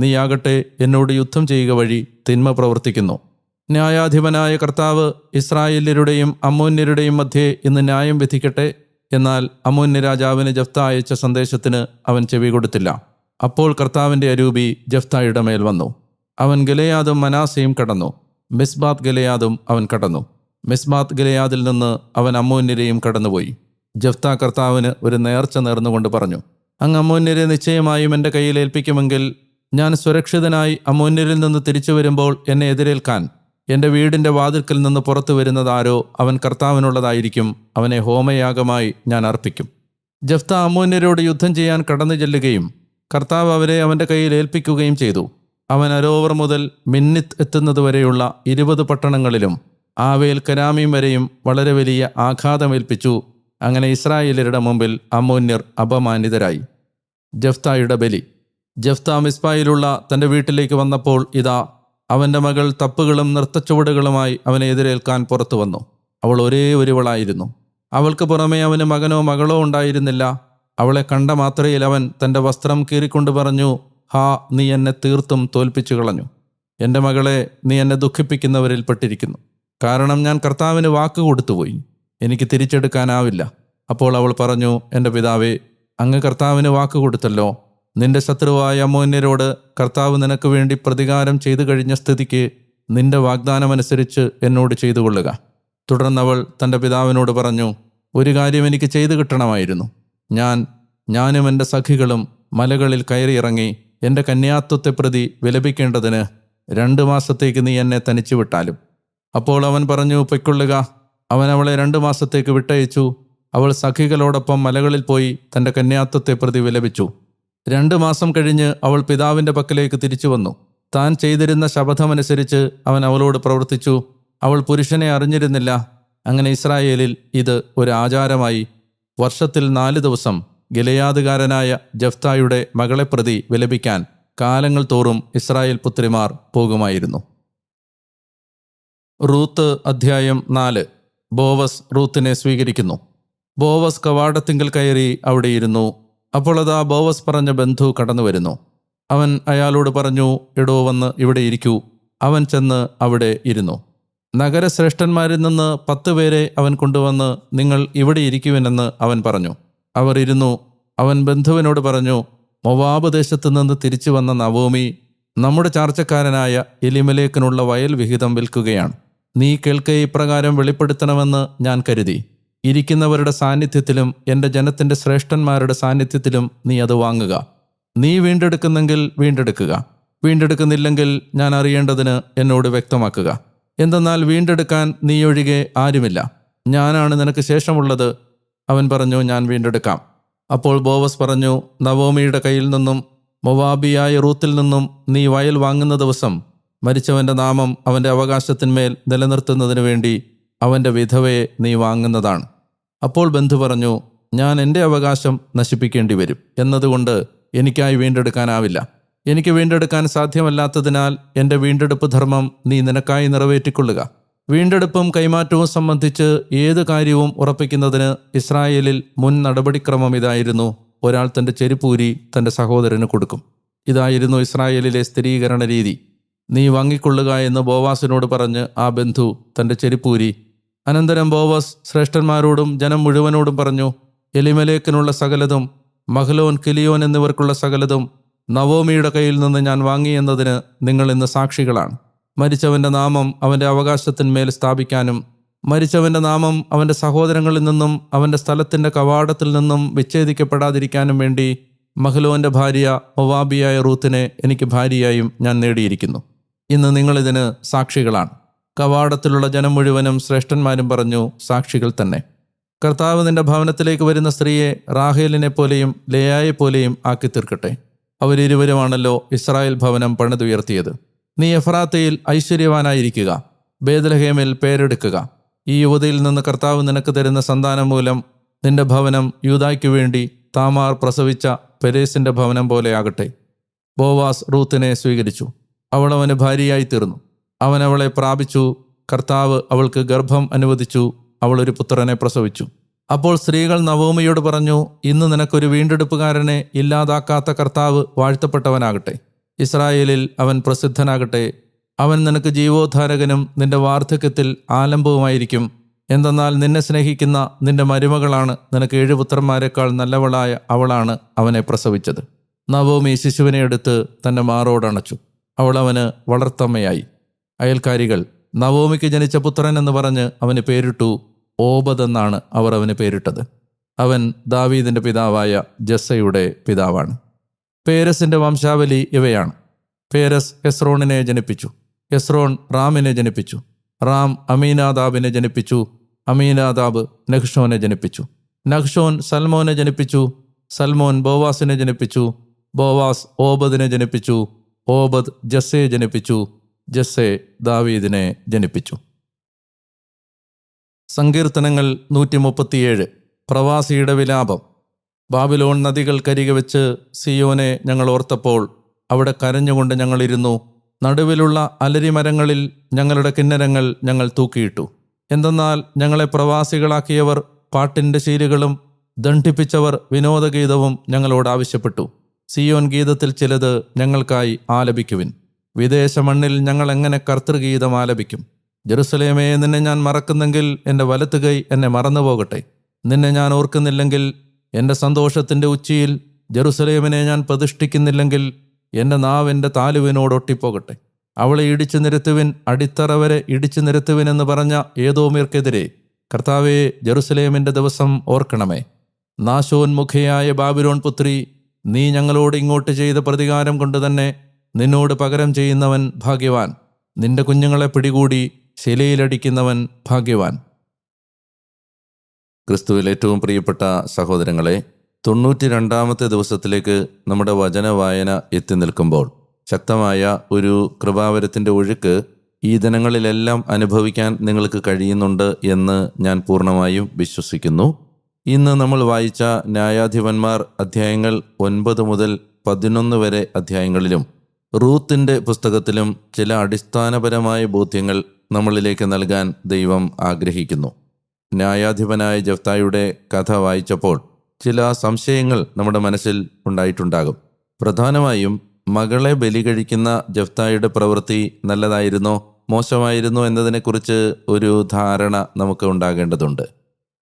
നീയാകട്ടെ എന്നോട് യുദ്ധം ചെയ്യുക വഴി തിന്മ പ്രവർത്തിക്കുന്നു. ന്യായാധിപനായ കർത്താവ് ഇസ്രായേല്യരുടെയും അമ്മോന്യരുടെയും മധ്യേ ഇന്ന് ന്യായം വിധിക്കട്ടെ. എന്നാൽ അമ്മോന്യ രാജാവിന് ജഫ്ത അയച്ച സന്ദേശത്തിന് അവൻ ചെവി കൊടുത്തില്ല. അപ്പോൾ കർത്താവിൻ്റെ അരൂപി ജഫ്തായുടെ മേൽ വന്നു. അവൻ ഗിലെയാദും മനാസയും കടന്നു. മിസ്ബാത്ത് ഗിലെയാദും അവൻ കടന്നു. മിസ്ബാത്ത് ഗിലെയാദിൽ നിന്ന് അവൻ അമ്മോന്യരെയും കടന്നുപോയി. ജഫ്ത കർത്താവിന് ഒരു നേർച്ച നേർന്നുകൊണ്ട് പറഞ്ഞു, അങ്ങ് അമ്മോന്യരെ നിശ്ചയമായും എൻ്റെ കയ്യിൽ ഏൽപ്പിക്കുമെങ്കിൽ ഞാൻ സുരക്ഷിതനായി അമ്മോന്യരിൽ നിന്ന് തിരിച്ചു വരുമ്പോൾ എന്നെ എതിരേൽക്കാൻ എൻ്റെ വീടിൻ്റെ വാതിൽക്കൽ നിന്ന് പുറത്തു വരുന്നതാരോ അവൻ കർത്താവിനുള്ളതായിരിക്കും. അവനെ ഹോമയാഗമായി ഞാൻ അർപ്പിക്കും. ജഫ്ത അമ്മോന്യരോട് യുദ്ധം ചെയ്യാൻ കടന്നു ചെല്ലുകയും കർത്താവ് അവരെ അവൻ്റെ കയ്യിൽ ഏൽപ്പിക്കുകയും ചെയ്തു. അവൻ അരോവർ മുതൽ മിന്നിത്ത് എത്തുന്നതുവരെയുള്ള 20 പട്ടണങ്ങളിലും ആവേൽ കരാമീം വരെയും വളരെ വലിയ ആഘാതമേൽപ്പിച്ചു. അങ്ങനെ ഇസ്രായേലരുടെ മുമ്പിൽ അമ്മോന്യർ അപമാനിതരായി. ജഫ്തായുടെ ബലി. ജഫ്ത മിസ്പായിലുള്ള തൻ്റെ വീട്ടിലേക്ക് വന്നപ്പോൾ ഇതാ അവൻ്റെ മകൾ തപ്പുകളും നൃത്തച്ചുവടുകളുമായി അവനെ എതിരേൽക്കാൻ പുറത്തു വന്നു. അവൾ ഒരേ ഒരുവളായിരുന്നു. അവൾക്ക് പുറമേ അവന് മകനോ മകളോ ഉണ്ടായിരുന്നില്ല. അവളെ കണ്ട മാത്രയിൽ അവൻ തൻ്റെ വസ്ത്രം കീറിക്കൊണ്ട് പറഞ്ഞു, ഹാ, നീ എന്നെ തീർത്തും തോൽപ്പിച്ചു കളഞ്ഞു. എൻ്റെ മകളെ, നീ എന്നെ ദുഃഖിപ്പിക്കുന്നവരിൽ പെട്ടിരിക്കുന്നു. കാരണം ഞാൻ കർത്താവിന് വാക്ക് കൊടുത്തുപോയി, എനിക്ക് തിരിച്ചെടുക്കാനാവില്ല. അപ്പോൾ അവൾ പറഞ്ഞു, എൻ്റെ പിതാവേ, അങ്ങ് കർത്താവിന് വാക്ക് കൊടുത്തല്ലോ. നിന്റെ ശത്രുവായ അമ്മോന്യരോട് കർത്താവ് നിനക്ക് വേണ്ടി പ്രതികാരം ചെയ്തു കഴിഞ്ഞ സ്ഥിതിക്ക് നിന്റെ വാഗ്ദാനമനുസരിച്ച് എന്നോട് ചെയ്തു കൊള്ളുക. തുടർന്നവൾ തൻ്റെ പിതാവിനോട് പറഞ്ഞു, ഒരു കാര്യം എനിക്ക് ചെയ്തു കിട്ടണമായിരുന്നു. ഞാനും എൻ്റെ സഖികളും മലകളിൽ കയറിയിറങ്ങി എൻ്റെ കന്യാത്വത്തെ പ്രതി വിലപിക്കേണ്ടതിന് 2 മാസത്തേക്ക് നീ എന്നെ തനിച്ചു വിട്ടാലും. അപ്പോൾ അവൻ പറഞ്ഞു, പൊയ്ക്കൊള്ളുക. അവൻ അവളെ 2 മാസത്തേക്ക് വിട്ടയച്ചു. അവൾ സഖികളോടൊപ്പം മലകളിൽ പോയി തൻ്റെ കന്യാത്വത്തെ പ്രതി വിലപിച്ചു. 2 മാസം കഴിഞ്ഞ് അവൾ പിതാവിൻ്റെ പക്കലേക്ക് തിരിച്ചു വന്നു. താൻ ചെയ്തിരുന്ന ശപഥമനുസരിച്ച് അവൻ അവളോട് പ്രവർത്തിച്ചു. അവൾ പുരുഷനെ അറിഞ്ഞിരുന്നില്ല. അങ്ങനെ ഇസ്രായേലിൽ ഇത് ഒരു ആചാരമായി വർഷത്തിൽ 4 ദിവസം ഗിലെയാദുകാരനായ ജഫ്തായുടെ മകളെ പ്രതി വിലപിക്കാൻ കാലങ്ങൾ തോറും ഇസ്രായേൽ പുത്രിമാർ പോകുമായിരുന്നു. റൂത്ത് അധ്യായം 4. ബോവസ് റൂത്തിനെ സ്വീകരിക്കുന്നു. ബോവസ് കവാടത്തിങ്കൽ കയറി അവിടെയിരുന്നു. അപ്പോൾ അതാ ബോവസ് പറഞ്ഞ ബന്ധു കടന്നു വരുന്നു. അവൻ അയാളോട് പറഞ്ഞു, എടോ, വന്ന് ഇവിടെ ഇരിക്കൂ. അവൻ ചെന്ന് അവിടെ ഇരുന്നു. നഗരശ്രേഷ്ഠന്മാരിൽ നിന്ന് 10 പേരെ അവൻ കൊണ്ടുവന്ന് നിങ്ങൾ ഇവിടെ ഇരിക്കുവിനെന്ന് അവൻ പറഞ്ഞു. അവർ ഇരുന്നു. അവൻ ബന്ധുവിനോട് പറഞ്ഞു, മൊവാബ് ദേശത്തു നിന്ന് തിരിച്ചു വന്ന നവോമി നമ്മുടെ ചാർച്ചക്കാരനായ എലിമലേക്കിനുള്ള വയൽ വിഹിതം വിൽക്കുകയാണ്. നീ കേൾക്കെ ഇപ്രകാരം വെളിപ്പെടുത്തണമെന്ന് ഞാൻ കരുതി. ഇരിക്കുന്നവരുടെ സാന്നിധ്യത്തിലും എൻ്റെ ജനത്തിൻ്റെ ശ്രേഷ്ഠന്മാരുടെ സാന്നിധ്യത്തിലും നീ അത് വാങ്ങുക. നീ വീണ്ടെടുക്കുന്നെങ്കിൽ വീണ്ടെടുക്കുക, വീണ്ടെടുക്കുന്നില്ലെങ്കിൽ ഞാൻ അറിയേണ്ടതിന് എന്നോട് വ്യക്തമാക്കുക. എന്തെന്നാൽ വീണ്ടെടുക്കാൻ നീയൊഴികെ ആരുമില്ല. ഞാനാണ് നിനക്ക് ശേഷമുള്ളത്. അവൻ പറഞ്ഞു, ഞാൻ വീണ്ടെടുക്കാം. അപ്പോൾ ബോവസ് പറഞ്ഞു, നവോമിയുടെ കയ്യിൽ നിന്നും മൊവാബിയായ റൂത്തിൽ നിന്നും നീ വയൽ വാങ്ങുന്ന ദിവസം മരിച്ചവൻ്റെ നാമം അവൻ്റെ അവകാശത്തിന്മേൽ നിലനിർത്തുന്നതിനു വേണ്ടി അവൻ്റെ വിധവയെ നീ വാങ്ങുന്നതാണ്. അപ്പോൾ ബന്ധു പറഞ്ഞു, ഞാൻ എൻ്റെ അവകാശം നശിപ്പിക്കേണ്ടി വരും എന്നതുകൊണ്ട് എനിക്കായി വീണ്ടെടുക്കാനാവില്ല. എനിക്ക് വീണ്ടെടുക്കാൻ സാധ്യമല്ലാത്തതിനാൽ എൻ്റെ വീണ്ടെടുപ്പ് ധർമ്മം നീ നിനക്കായി നിറവേറ്റിക്കൊള്ളുക. വീണ്ടെടുപ്പും കൈമാറ്റവും സംബന്ധിച്ച് ഏത് കാര്യവും ഉറപ്പിക്കുന്നതിന് ഇസ്രായേലിൽ മുൻ നടപടിക്രമം ഇതായിരുന്നു: ഒരാൾ തൻ്റെ ചെരുപ്പൂരി തൻ്റെ സഹോദരന് കൊടുക്കും. ഇതായിരുന്നു ഇസ്രായേലിലെ സ്ഥിരീകരണ രീതി. നീ വാങ്ങിക്കൊള്ളുക എന്ന് ബോവാസിനോട് പറഞ്ഞ് ആ ബന്ധു തൻ്റെ ചെരുപ്പൂരി. അനന്തരം ബോവാസ് ശ്രേഷ്ഠന്മാരോടും ജനം മുഴുവനോടും പറഞ്ഞു, എലിമലേക്കിനുള്ള സകലതും മഹ്ലോൻ, കിലിയോൻ എന്നിവർക്കുള്ള സകലതും നവോമിയുടെ കയ്യിൽ നിന്ന് ഞാൻ വാങ്ങിയെന്നതിന് നിങ്ങൾ ഇന്ന് സാക്ഷികളാണ്. മരിച്ചവൻ്റെ നാമം അവൻ്റെ അവകാശത്തിന്മേൽ സ്ഥാപിക്കാനും മരിച്ചവൻ്റെ നാമം അവൻ്റെ സഹോദരങ്ങളിൽ നിന്നും അവൻ്റെ സ്ഥലത്തിൻ്റെ കവാടത്തിൽ നിന്നും വിച്ഛേദിക്കപ്പെടാതിരിക്കാനും വേണ്ടി മഹ്ലോൻ്റെ ഭാര്യ മൊവാബിയായ റൂത്തിനെ എനിക്ക് ഭാര്യയായും ഞാൻ നേടിയിരിക്കുന്നു. ഇന്ന് നിങ്ങളിതിന് സാക്ഷികളാണ്. കവാടത്തിലുള്ള ജനം മുഴുവനും ശ്രേഷ്ഠന്മാരും പറഞ്ഞു, സാക്ഷികൾ തന്നെ. കർത്താവ് നിന്റെ ഭവനത്തിലേക്ക് വരുന്ന സ്ത്രീയെ റാഹേലിനെ പോലെയും ലേയായെ പോലെയും ആക്കി തീർക്കട്ടെ. അവരിരുവരുമാണല്ലോ ഇസ്രായേൽ ഭവനം പണിതുയർത്തിയത്. നീ എഫ്രാത്തയിൽ ഐശ്വര്യവാനായിരിക്കുക, ബേത്ലഹേമിൽ പേരെടുക്കുക. ഈ യുവതിയിൽ നിന്ന് കർത്താവ് നിനക്ക് തരുന്ന സന്താനം മൂലം നിന്റെ ഭവനം യൂദായ്ക്കു വേണ്ടി താമാർ പ്രസവിച്ച പെരേസിന്റെ ഭവനം പോലെയാകട്ടെ. ബോവാസ് റൂത്തിനെ സ്വീകരിച്ചു. അവൾ അവന് ഭാര്യയായി തീർന്നു. അവൻ അവളെ പ്രാപിച്ചു. കർത്താവ് അവൾക്ക് ഗർഭം അനുവദിച്ചു. അവൾ ഒരു പുത്രനെ പ്രസവിച്ചു. അപ്പോൾ സ്ത്രീകൾ നവോമിയോട് പറഞ്ഞു, ഇന്ന് നിനക്കൊരു വീണ്ടെടുപ്പുകാരനെ ഇല്ലാതാക്കാത്ത കർത്താവ് വാഴ്ത്തപ്പെട്ടവനാകട്ടെ. ഇസ്രായേലിൽ അവൻ പ്രസിദ്ധനാകട്ടെ. അവൻ നിനക്ക് ജീവോദ്ധാരകനും നിന്റെ വാർദ്ധക്യത്തിൽ ആലംബവുമായിരിക്കും. എന്തെന്നാൽ നിന്നെ സ്നേഹിക്കുന്ന നിന്റെ മരുമകളാണ് നിനക്ക് 7 പുത്രന്മാരെക്കാൾ നല്ലവളായ അവളാണ് അവനെ പ്രസവിച്ചത്. നവോമി ശിശുവിനെ എടുത്ത് തൻ്റെ മാറോടണച്ചു. അവൾ അവന് വളർത്തമ്മയായി. അയൽക്കാരികൾ നവോമിക്ക് ജനിച്ച പുത്രൻ എന്ന് പറഞ്ഞ് അവന് പേരിട്ടു ഓബദ് എന്നാണ് അവർ അവന് പേരിട്ടത്. അവൻ ദാവീദിന്റെ പിതാവായ ജസ്സയുടെ പിതാവാണ്. പേരസിന്റെ വംശാവലി ഇവയാണ്. പേരസ് ഹെസ്രോണിനെ ജനിപ്പിച്ചു. ഹെസ്രോൺ റാമിനെ ജനിപ്പിച്ചു. റാം അമീനാദാബിനെ ജനിപ്പിച്ചു. അമീനാദാബ് നഹ്ഷോനെ ജനിപ്പിച്ചു. നഹ്ഷോൻ സൽമോനെ ജനിപ്പിച്ചു. സൽമോൻ ബോവാസിനെ ജനിപ്പിച്ചു. ബോവാസ് ഓബദിനെ ജനിപ്പിച്ചു. ഓബദ് ജസ്സയെ ജനിപ്പിച്ചു. ജസ്സെ ദാവീദിനെ ജനിപ്പിച്ചു. സങ്കീർത്തനങ്ങൾ 137. പ്രവാസിയുടെ വിലാപം. ബാബിലോൺ നദികൾക്കരികെ വെച്ച് സിയോനെ ഞങ്ങൾ ഓർത്തപ്പോൾ അവിടെ കരഞ്ഞുകൊണ്ട് ഞങ്ങളിരുന്നു. നടുവിലുള്ള അലരിമരങ്ങളിൽ ഞങ്ങളുടെ കിന്നരങ്ങൾ ഞങ്ങൾ തൂക്കിയിട്ടു. എന്തെന്നാൽ ഞങ്ങളെ പ്രവാസികളാക്കിയവർ പാട്ടിൻ്റെ ശീലുകളും ദണ്ഡിപ്പിച്ചവർ വിനോദഗീതവും ഞങ്ങളോട് ആവശ്യപ്പെട്ടു. സിയോൻ ഗീതത്തിൽ ചിലത് ഞങ്ങൾക്കായി ആലപിക്കുവിൻ. വിദേശ മണ്ണിൽ ഞങ്ങൾ എങ്ങനെ കർത്തൃഗീതം ആലപിക്കും? ജെറുസലേമേ, നിന്നെ ഞാൻ മറക്കുന്നെങ്കിൽ എൻ്റെ വലത്തുകൈ എന്നെ മറന്നുപോകട്ടെ. നിന്നെ ഞാൻ ഓർക്കുന്നില്ലെങ്കിൽ എൻ്റെ സന്തോഷത്തിൻ്റെ ഉച്ചിയിൽ ജെറുസലേമിനെ ഞാൻ പ്രതിഷ്ഠിക്കുന്നില്ലെങ്കിൽ എൻ്റെ നാവ് എൻ്റെ താലുവിനോടൊട്ടിപ്പോകട്ടെ. അവളെ ഇടിച്ചു നിരത്തുവിൻ, അടിത്തറ വരെ ഇടിച്ചു നിരത്തുവിൻ എന്ന് പറഞ്ഞ ഏദോമ്യർക്കെതിരെ കർത്താവേ, ജെറുസലേമിൻ്റെ ദിവസം ഓർക്കണമേ. നാശോന്മുഖയായ ബാബിലോൺ പുത്രി, നീ ഞങ്ങളോട് ഇങ്ങോട്ട് ചെയ്ത പ്രതികാരം കൊണ്ട് തന്നെ നിന്നോട് പകരം ചെയ്യുന്നവൻ ഭാഗ്യവാൻ. നിന്റെ കുഞ്ഞുങ്ങളെ പിടികൂടി ശിലയിലടിക്കുന്നവൻ ഭാഗ്യവാൻ. ക്രിസ്തുവിൽ ഏറ്റവും പ്രിയപ്പെട്ട സഹോദരങ്ങളെ, 92ാമത്തെ ദിവസത്തിലേക്ക് നമ്മുടെ വചന വായന എത്തി നിൽക്കുമ്പോൾ ശക്തമായ ഒരു കൃപാവരത്തിൻ്റെ ഒഴുക്ക് ഈ ദിനങ്ങളിലെല്ലാം അനുഭവിക്കാൻ നിങ്ങൾക്ക് കഴിയുന്നുണ്ട് എന്ന് ഞാൻ പൂർണ്ണമായും വിശ്വസിക്കുന്നു. ഇന്ന് നമ്മൾ വായിച്ച ന്യായാധിപന്മാർ അധ്യായങ്ങൾ 9 മുതൽ 11 വരെ അധ്യായങ്ങളിലും റൂത്തിൻ്റെ പുസ്തകത്തിലും ചില അടിസ്ഥാനപരമായ ബോധ്യങ്ങൾ നമ്മളിലേക്ക് നൽകാൻ ദൈവം ആഗ്രഹിക്കുന്നു. ന്യായാധിപനായ ജഫ്തായുടെ കഥ വായിച്ചപ്പോൾ ചില സംശയങ്ങൾ നമ്മുടെ മനസ്സിൽ ഉണ്ടായിട്ടുണ്ടാകും. പ്രധാനമായും മകളെ ബലി കഴിക്കുന്ന ജഫ്തായുടെ പ്രവൃത്തി നല്ലതായിരുന്നോ മോശമായിരുന്നോ എന്നതിനെക്കുറിച്ച് ഒരു ധാരണ നമുക്ക് ഉണ്ടാകേണ്ടതുണ്ട്.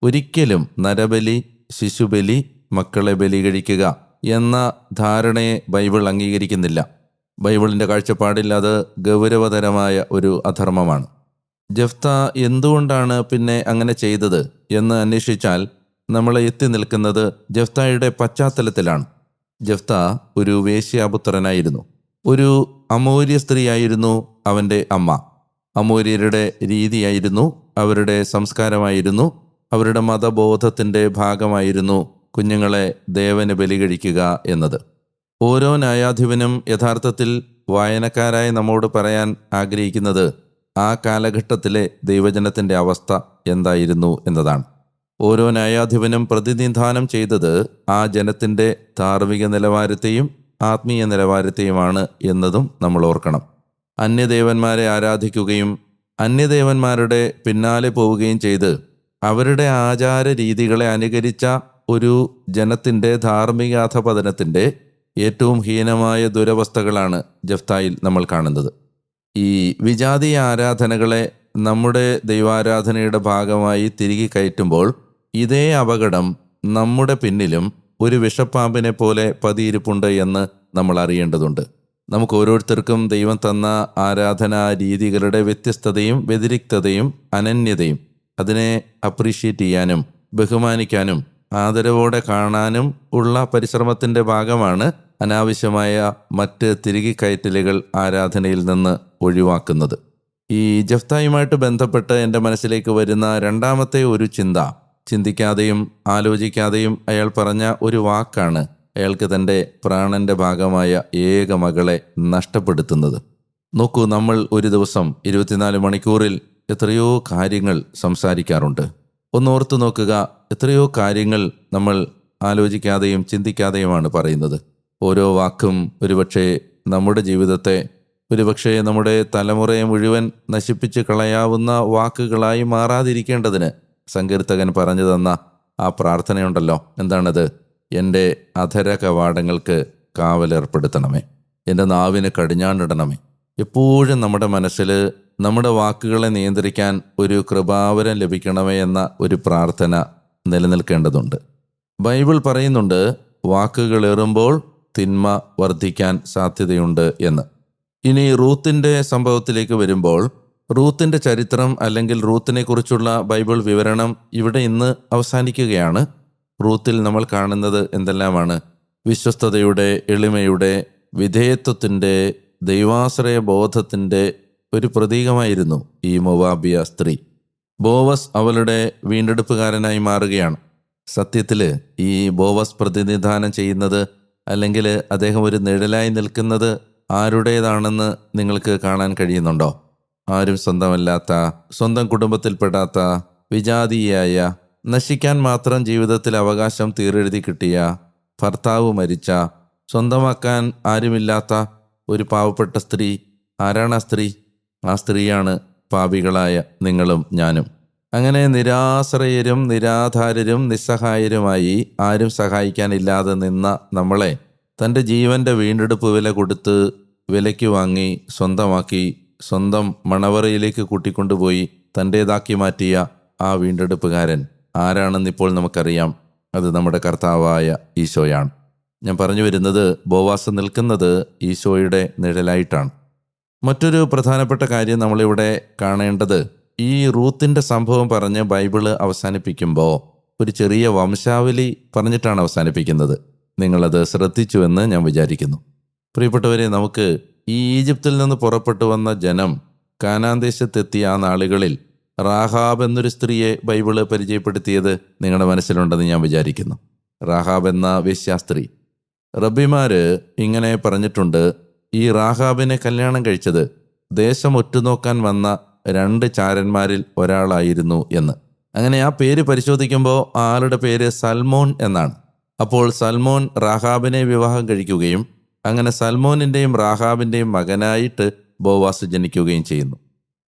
ഒരിക്കലും നരബലി, ശിശുബലി, മക്കളെ ബലി കഴിക്കുക എന്ന ധാരണയെ ബൈബിൾ അംഗീകരിക്കുന്നില്ല. ബൈബിളിൻ്റെ കാഴ്ചപ്പാടിൽ അത് ഗൗരവതരമായ ഒരു അധർമ്മമാണ്. ജഫ്ത എന്തുകൊണ്ടാണ് പിന്നെ അങ്ങനെ ചെയ്തത് എന്ന് അന്വേഷിച്ചാൽ നമ്മൾ എത്തി നിൽക്കുന്നത് ജഫ്തായുടെ പശ്ചാത്തലത്തിലാണ്. ജഫ്ത ഒരു വേശ്യാപുത്രനായിരുന്നു. ഒരു അമോര്യ സ്ത്രീയായിരുന്നു അവൻ്റെ അമ്മ. അമോര്യരുടെ രീതിയായിരുന്നു, അവരുടെ സംസ്കാരമായിരുന്നു, അവരുടെ മതബോധത്തിൻ്റെ ഭാഗമായിരുന്നു കുഞ്ഞുങ്ങളെ ദേവന് ബലി കഴിക്കുക എന്നത്. ഓരോ ന്യായാധിപനും യഥാർത്ഥത്തിൽ വായനക്കാരായി നമ്മോട് പറയാൻ ആഗ്രഹിക്കുന്നത് ആ കാലഘട്ടത്തിലെ ദൈവജനത്തിൻ്റെ അവസ്ഥ എന്തായിരുന്നു എന്നതാണ്. ഓരോ ന്യായാധിപനും പ്രതിനിധാനം ചെയ്തത് ആ ജനത്തിൻ്റെ ധാർമ്മിക നിലവാരത്തെയും ആത്മീയ നിലവാരത്തെയുമാണ് എന്നതും നമ്മൾ ഓർക്കണം. അന്യദേവന്മാരെ ആരാധിക്കുകയും അന്യദേവന്മാരുടെ പിന്നാലെ പോവുകയും ചെയ്ത് അവരുടെ ആചാര രീതികളെ അനുകരിച്ച ഒരു ജനത്തിൻ്റെ ധാർമ്മിക അധപതനത്തിൻ്റെ ഏറ്റവും ഹീനമായ ദുരവസ്ഥകളാണ് ജഫ്തായിൽ നമ്മൾ കാണുന്നത്. ഈ വിജാതീയ ആരാധനകളെ നമ്മുടെ ദൈവാരാധനയുടെ ഭാഗമായി തിരികെ കയറ്റുമ്പോൾ ഇതേ അപകടം നമ്മുടെ പിന്നിലും ഒരു വിഷപ്പാമ്പിനെ പോലെ പതിയിരിപ്പുണ്ട് എന്ന് നമ്മൾ അറിയേണ്ടതുണ്ട്. നമുക്ക് ഓരോരുത്തർക്കും ദൈവം തന്ന ആരാധനാ രീതികളുടെ വ്യത്യസ്തതയും വ്യതിരിക്തതയും അനന്യതയും അതിനെ അപ്രീഷിയേറ്റ് ചെയ്യാനും ബഹുമാനിക്കാനും ആദരവോടെ കാണാനും ഉള്ള പരിശ്രമത്തിൻ്റെ ഭാഗമാണ് അനാവശ്യമായ മറ്റ് തിരികെ കയറ്റലുകൾ ആരാധനയിൽ നിന്ന് ഒഴിവാക്കുന്നത്. ഈ ജഫ്തായുമായിട്ട് ബന്ധപ്പെട്ട് എൻ്റെ മനസ്സിലേക്ക് വരുന്ന രണ്ടാമത്തെ ഒരു ചിന്തിക്കാതെയും ആലോചിക്കാതെയും അയാൾ പറഞ്ഞ ഒരു വാക്കാണ് അയാൾക്ക് തൻ്റെ പ്രാണന്റെ ഭാഗമായ ഏക മകളെ നഷ്ടപ്പെടുത്തുന്നത്. നോക്കൂ, നമ്മൾ ഒരു ദിവസം 24 മണിക്കൂറിൽ എത്രയോ കാര്യങ്ങൾ സംസാരിക്കാറുണ്ട്. ഒന്നോർത്ത് നോക്കുക, എത്രയോ കാര്യങ്ങൾ നമ്മൾ ആലോചിക്കാതെയും ചിന്തിക്കാതെയുമാണ് പറയുന്നത്. ഓരോ വാക്കും ഒരുപക്ഷെ നമ്മുടെ ജീവിതത്തെ, ഒരുപക്ഷെ നമ്മുടെ തലമുറയെ മുഴുവൻ നശിപ്പിച്ച് കളയാവുന്ന വാക്കുകളായി മാറാതിരിക്കേണ്ടതിന് സങ്കീർത്തകൻ പറഞ്ഞു തന്ന ആ പ്രാർത്ഥനയുണ്ടല്ലോ, എന്താണത്? എൻ്റെ അധര കവാടങ്ങൾക്ക് കാവലേർപ്പെടുത്തണമേ, എൻ്റെ നാവിന് കടിഞ്ഞാണിടണമേ. എപ്പോഴും നമ്മുടെ മനസ്സിൽ നമ്മുടെ വാക്കുകളെ നിയന്ത്രിക്കാൻ ഒരു കൃപാവരം ലഭിക്കണമേ എന്ന ഒരു പ്രാർത്ഥന നിലനിൽക്കേണ്ടതുണ്ട്. ബൈബിൾ പറയുന്നുണ്ട്, വാക്കുകളേറുമ്പോൾ തിന്മ വർദ്ധിക്കാൻ സാധ്യതയുണ്ട് എന്ന്. ഇനി റൂത്തിൻ്റെ സംഭവത്തിലേക്ക് വരുമ്പോൾ, റൂത്തിൻ്റെ ചരിത്രം അല്ലെങ്കിൽ റൂത്തിനെ കുറിച്ചുള്ള ബൈബിൾ വിവരണം ഇവിടെ ഇന്ന് അവസാനിക്കുകയാണ്. റൂത്തിൽ നമ്മൾ കാണുന്നത് എന്തെല്ലാമാണ്? വിശ്വസ്തതയുടെ, എളിമയുടെ, വിധേയത്വത്തിൻ്റെ, ദൈവാശ്രയ ബോധത്തിൻ്റെ ഒരു പ്രതീകമായിരുന്നു ഈ മൊവാബിയ സ്ത്രീ. ബോവസ് അവളുടെ വീണ്ടെടുപ്പുകാരനായി മാറുകയാണ്. സത്യത്തിൽ ഈ ബോവസ് പ്രതിനിധാനം ചെയ്യുന്നത്, അല്ലെങ്കിൽ അദ്ദേഹം ഒരു നിഴലായി നിൽക്കുന്നത് ആരുടേതാണെന്ന് നിങ്ങൾക്ക് കാണാൻ കഴിയുന്നുണ്ടോ? ആരും സ്വന്തമല്ലാത്ത, സ്വന്തം കുടുംബത്തിൽപ്പെടാത്ത, വിജാതീയായ, നശിക്കാൻ മാത്രം ജീവിതത്തിൽ അവകാശം തീരെഴുതി കിട്ടിയ, ഭർത്താവ് മരിച്ച, സ്വന്തമാക്കാൻ ആരുമില്ലാത്ത ഒരു പാവപ്പെട്ട സ്ത്രീ. ആരാണ് ആ സ്ത്രീ? ആ സ്ത്രീയാണ് പാപികളായ നിങ്ങളും ഞാനും. അങ്ങനെ നിരാശ്രയരും നിരാധാരരും നിസ്സഹായരുമായി ആരും സഹായിക്കാനില്ലാതെ നിന്ന നമ്മളെ തൻ്റെ ജീവൻ്റെ വീണ്ടെടുപ്പ് വില കൊടുത്ത് വിലയ്ക്ക് വാങ്ങി സ്വന്തമാക്കി സ്വന്തം മണവറയിലേക്ക് കൂട്ടിക്കൊണ്ടുപോയി തൻ്റേതാക്കി മാറ്റിയ ആ വീണ്ടെടുപ്പുകാരൻ ആരാണെന്നിപ്പോൾ നമുക്കറിയാം. അത് നമ്മുടെ കർത്താവായ ഈശോയാണ്. ഞാൻ പറഞ്ഞു വരുന്നത്, ബോവാസ് നിൽക്കുന്നത് ഈശോയുടെ നിഴലായിട്ടാണ്. മറ്റൊരു പ്രധാനപ്പെട്ട കാര്യം നമ്മളിവിടെ കാണേണ്ടത്, ഈ റൂത്തിൻ്റെ സംഭവം പറഞ്ഞ് ബൈബിള് അവസാനിപ്പിക്കുമ്പോൾ ഒരു ചെറിയ വംശാവലി പറഞ്ഞിട്ടാണ് അവസാനിപ്പിക്കുന്നത്. നിങ്ങളത് ശ്രദ്ധിച്ചുവെന്ന് ഞാൻ വിചാരിക്കുന്നു. പ്രിയപ്പെട്ടവരെ, നമുക്ക് ഈ ഈജിപ്തിൽ നിന്ന് പുറപ്പെട്ടു വന്ന ജനം കാനാൻ ദേശത്തെത്തിയ ആ നാളുകളിൽ റാഹാബ് എന്നൊരു സ്ത്രീയെ ബൈബിള് പരിചയപ്പെടുത്തിയത് നിങ്ങളുടെ മനസ്സിലുണ്ടെന്ന് ഞാൻ വിചാരിക്കുന്നു. റാഹാബ് എന്ന വേശ്യാസ്ത്രീ. റബ്ബിമാര് ഇങ്ങനെ പറഞ്ഞിട്ടുണ്ട്, ഈ റാഹാബിനെ കല്യാണം കഴിച്ചത് ദേശം ഒറ്റുനോക്കാൻ വന്ന 2 ചാരന്മാരിൽ ഒരാളായിരുന്നു എന്ന്. അങ്ങനെ ആ പേര് പരിശോധിക്കുമ്പോൾ ആളുടെ പേര് സൽമോൻ എന്നാണ്. അപ്പോൾ സൽമോൻ റാഹാബിനെ വിവാഹം കഴിക്കുകയും അങ്ങനെ സൽമോനിൻ്റെയും റാഹാബിൻ്റെയും മകനായിട്ട് ബോവാസ് ജനിക്കുകയും ചെയ്യുന്നു.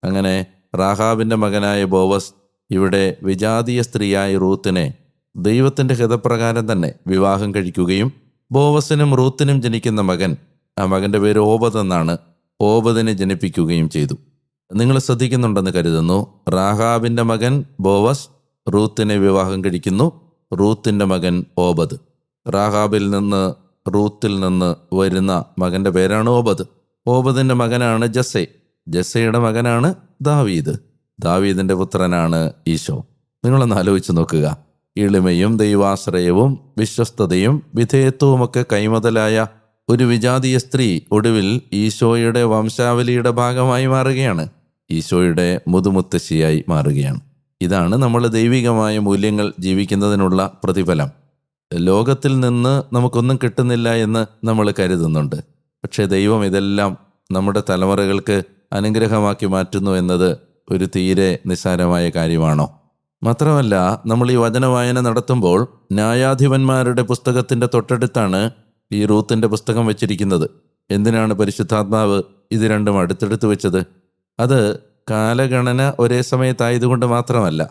അങ്ങനെ റാഹാബിൻ്റെ മകനായ ബോവസ് ഇവിടെ വിജാതീയ സ്ത്രീയായ റൂത്തിനെ ദൈവത്തിൻ്റെ ഹിതപ്രകാരം തന്നെ വിവാഹം കഴിക്കുകയും ബോവസിനും റൂത്തിനും ജനിക്കുന്ന മകൻ, ആ മകൻ്റെ പേര് ഓബദ് എന്നാണ്, ഓബദിനെ ജനിപ്പിക്കുകയും ചെയ്തു. നിങ്ങൾ ശ്രദ്ധിക്കുന്നുണ്ടെന്ന് കരുതുന്നു. റാഹാബിൻ്റെ മകൻ ബോവസ് റൂത്തിനെ വിവാഹം കഴിക്കുന്നു. റൂത്തിൻ്റെ മകൻ ഓബദ്. റാഹാബിൽ നിന്ന്, റൂത്തിൽ നിന്ന് വരുന്ന മകൻ്റെ പേരാണ് ഓബദ്. ഓബദിൻ്റെ മകനാണ് ജസ്സെ. ജസ്സയുടെ മകനാണ് ദാവീദ്. ദാവീദിൻ്റെ പുത്രനാണ് ഈശോ. നിങ്ങളൊന്ന് ആലോചിച്ച് നോക്കുക. എളിമയും ദൈവാശ്രയവും വിശ്വസ്തതയും വിധേയത്വവുമൊക്കെ കൈമുതലായ ഒരു വിജാതീയ സ്ത്രീ ഒടുവിൽ ഈശോയുടെ വംശാവലിയുടെ ഭാഗമായി മാറുകയാണ്. ഈശോയുടെ മുതുമുത്തശ്ശിയായി മാറുകയാണ്. ഇതാണ് നമ്മൾ ദൈവികമായ മൂല്യങ്ങൾ ജീവിക്കുന്നതിനുള്ള പ്രതിഫലം. ലോകത്തിൽ നിന്ന് നമുക്കൊന്നും കിട്ടുന്നില്ല എന്ന് നമ്മൾ കരുതുന്നുണ്ട്. പക്ഷേ ദൈവം ഇതെല്ലാം നമ്മുടെ തലമുറകൾക്ക് അനുഗ്രഹമാക്കി മാറ്റുന്നു എന്നത് ഒരു തീരെ നിസ്സാരമായ കാര്യമാണോ? മാത്രമല്ല, നമ്മൾ ഈ വചനവായന നടത്തുമ്പോൾ ന്യായാധിപന്മാരുടെ പുസ്തകത്തിൻ്റെ തൊട്ടടുത്താണ് ഈ റൂത്തിൻ്റെ പുസ്തകം വെച്ചിരിക്കുന്നത്. എന്തിനാണ് പരിശുദ്ധാത്മാവ് ഇത് രണ്ടും അടുത്തടുത്ത് വെച്ചത്? അത് കാലഗണന ഒരേ സമയത്തായതുകൊണ്ട് മാത്രമല്ല,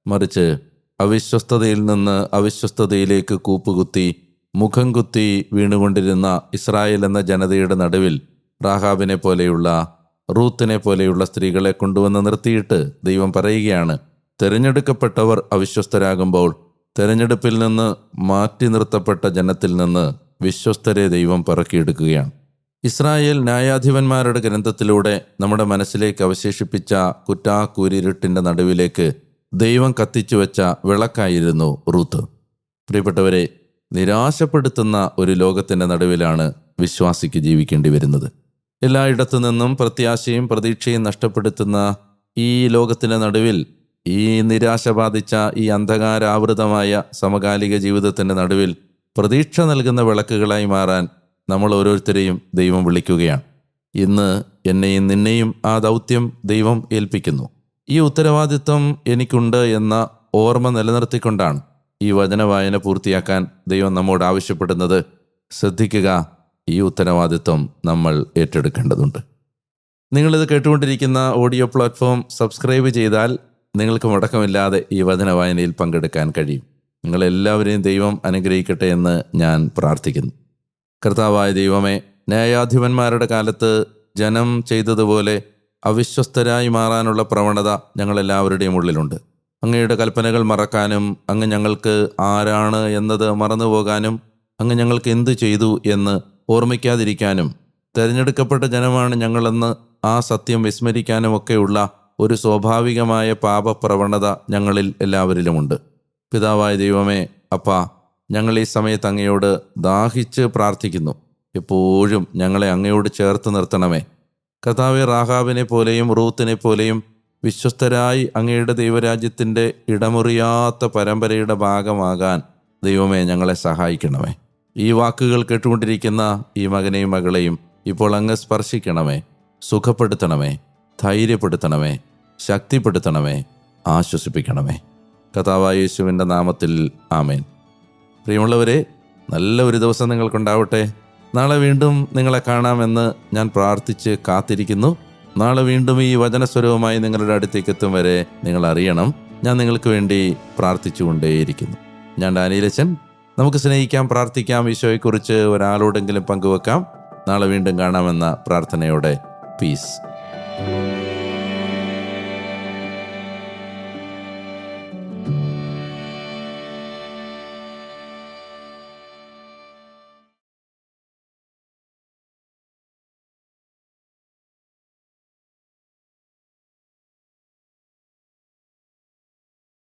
മറിച്ച് അവിശ്വസ്തതയിൽ നിന്ന് അവിശ്വസ്തതയിലേക്ക് കൂപ്പുകുത്തി മുഖം കുത്തി വീണുകൊണ്ടിരുന്ന ഇസ്രായേൽ എന്ന ജനതയുടെ നടുവിൽ റാഹാബിനെ പോലെയുള്ള റൂത്തിനെ പോലെയുള്ള സ്ത്രീകളെ കൊണ്ടുവന്ന് നിർത്തിയിട്ട് ദൈവം പറയുകയാണ്, തിരഞ്ഞെടുക്കപ്പെട്ടവർ അവിശ്വസ്തരാകുമ്പോൾ തിരഞ്ഞെടുപ്പിൽ നിന്ന് മാറ്റി നിർത്തപ്പെട്ട ജനത്തിൽ നിന്ന് വിശ്വസ്തരെ ദൈവം പറക്കിയെടുക്കുകയാണ്. ഇസ്രായേൽ ന്യായാധിപന്മാരുടെ ഗ്രന്ഥത്തിലൂടെ നമ്മുടെ മനസ്സിലേക്ക് അവശേഷിപ്പിച്ച കുറ്റാക്കൂരിരുട്ടിൻ്റെ നടുവിലേക്ക് ദൈവം കത്തിച്ചു വെച്ച വിളക്കായിരുന്നു റൂത്ത്. പ്രിയപ്പെട്ടവരെ, നിരാശപ്പെടുത്തുന്ന ഒരു ലോകത്തിൻ്റെ നടുവിലാണ് വിശ്വാസിക്ക് ജീവിക്കേണ്ടി വരുന്നത്. എല്ലായിടത്തു നിന്നും പ്രത്യാശയും പ്രതീക്ഷയും നഷ്ടപ്പെടുത്തുന്ന ഈ ലോകത്തിൻ്റെ നടുവിൽ, ഈ നിരാശ ബാധിച്ച ഈ അന്ധകാരാവൃതമായ സമകാലിക ജീവിതത്തിൻ്റെ നടുവിൽ പ്രതീക്ഷ നൽകുന്ന വിളക്കുകളായി മാറാൻ നമ്മൾ ഓരോരുത്തരെയും ദൈവം വിളിക്കുകയാണ്. ഇന്ന് എന്നെയും നിന്നെയും ആ ദൗത്യം ദൈവം ഏൽപ്പിക്കുന്നു. ഈ ഉത്തരവാദിത്വം എനിക്കുണ്ട് എന്ന ഓർമ്മ നിലനിർത്തിക്കൊണ്ടാണ് ഈ വചനവായന പൂർത്തിയാക്കാൻ ദൈവം നമ്മോട് ആവശ്യപ്പെടുന്നത്. ശ്രദ്ധിക്കുക, ഈ ഉത്തരവാദിത്വം നമ്മൾ ഏറ്റെടുക്കേണ്ടതുണ്ട്. നിങ്ങളിത് കേട്ടുകൊണ്ടിരിക്കുന്ന ഓഡിയോ പ്ലാറ്റ്ഫോം സബ്സ്ക്രൈബ് ചെയ്താൽ നിങ്ങൾക്ക് മുടക്കമില്ലാതെ ഈ വചനവായനയിൽ പങ്കെടുക്കാൻ കഴിയും. നിങ്ങളെല്ലാവരെയും ദൈവം അനുഗ്രഹിക്കട്ടെ എന്ന് ഞാൻ പ്രാർത്ഥിക്കുന്നു. കർത്താവായ ദൈവമേ, ന്യായാധിപന്മാരുടെ കാലത്ത് ജനം ചെയ്തതുപോലെ അവിശ്വസ്തരായി മാറാനുള്ള പ്രവണത ഞങ്ങളെല്ലാവരുടെയും ഉള്ളിലുണ്ട്. അങ്ങയുടെ കൽപ്പനകൾ മറക്കാനും അങ്ങ് ഞങ്ങൾക്ക് ആരാണ് എന്നത് മറന്നുപോകാനും അങ്ങ് ഞങ്ങൾക്ക് എന്തു ചെയ്തു എന്ന് ഓർമ്മിക്കാതിരിക്കാനും തിരഞ്ഞെടുക്കപ്പെട്ട ജനമാണ് ഞങ്ങളെന്ന് ആ സത്യം വിസ്മരിക്കാനുമൊക്കെയുള്ള ഒരു സ്വാഭാവികമായ പാപപ്രവണത ഞങ്ങളിൽ എല്ലാവരിലുമുണ്ട്. പിതാവായ ദൈവമേ, അപ്പാ, ഞങ്ങൾ ഈ സമയത്ത് അങ്ങയോട് ദാഹിച്ച് പ്രാർത്ഥിക്കുന്നു. എപ്പോഴും ഞങ്ങളെ അങ്ങയോട് ചേർത്ത് നിർത്തണമേ. കർത്താവേ, റാഹാബിനെ പോലെയും റൂത്തിനെ പോലെയും വിശ്വസ്തരായി അങ്ങയുടെ ദൈവരാജ്യത്തിൻ്റെ ഇടമുറിയാത്ത പരമ്പരയുടെ ഭാഗമാകാൻ ദൈവമേ ഞങ്ങളെ സഹായിക്കണമേ. ഈ വാക്കുകൾ കേട്ടുകൊണ്ടിരിക്കുന്ന ഈ മകനെയും മകളെയും ഇപ്പോൾ അങ്ങ് സ്പർശിക്കണമേ, സുഖപ്പെടുത്തണമേ, ധൈര്യപ്പെടുത്തണമേ, ശക്തിപ്പെടുത്തണമേ, ആശ്വസിപ്പിക്കണമേ. കർത്താവായ യേശുവിൻ്റെ നാമത്തിൽ ആമേൻ. പ്രിയമുള്ളവരെ, നല്ല ഒരു ദിവസം നിങ്ങൾക്കുണ്ടാവട്ടെ. നാളെ വീണ്ടും നിങ്ങളെ കാണാമെന്ന് ഞാൻ പ്രാർത്ഥിച്ച് കാത്തിരിക്കുന്നു. നാളെ വീണ്ടും ഈ വചനസ്വരവുമായി നിങ്ങളുടെ അടുത്തേക്ക് എത്തും വരെ നിങ്ങൾ അറിയണം, ഞാൻ നിങ്ങൾക്ക് വേണ്ടി പ്രാർത്ഥിച്ചുകൊണ്ടേയിരിക്കുന്നു. ഞാൻ ഡാനിയേലച്ചൻ. നമുക്ക് സ്നേഹിക്കാം, പ്രാർത്ഥിക്കാം, ഈശോയെക്കുറിച്ച് ഒരാളോടെങ്കിലും പങ്കുവെക്കാം. നാളെ വീണ്ടും കാണാമെന്ന പ്രാർത്ഥനയോടെ പീസ്.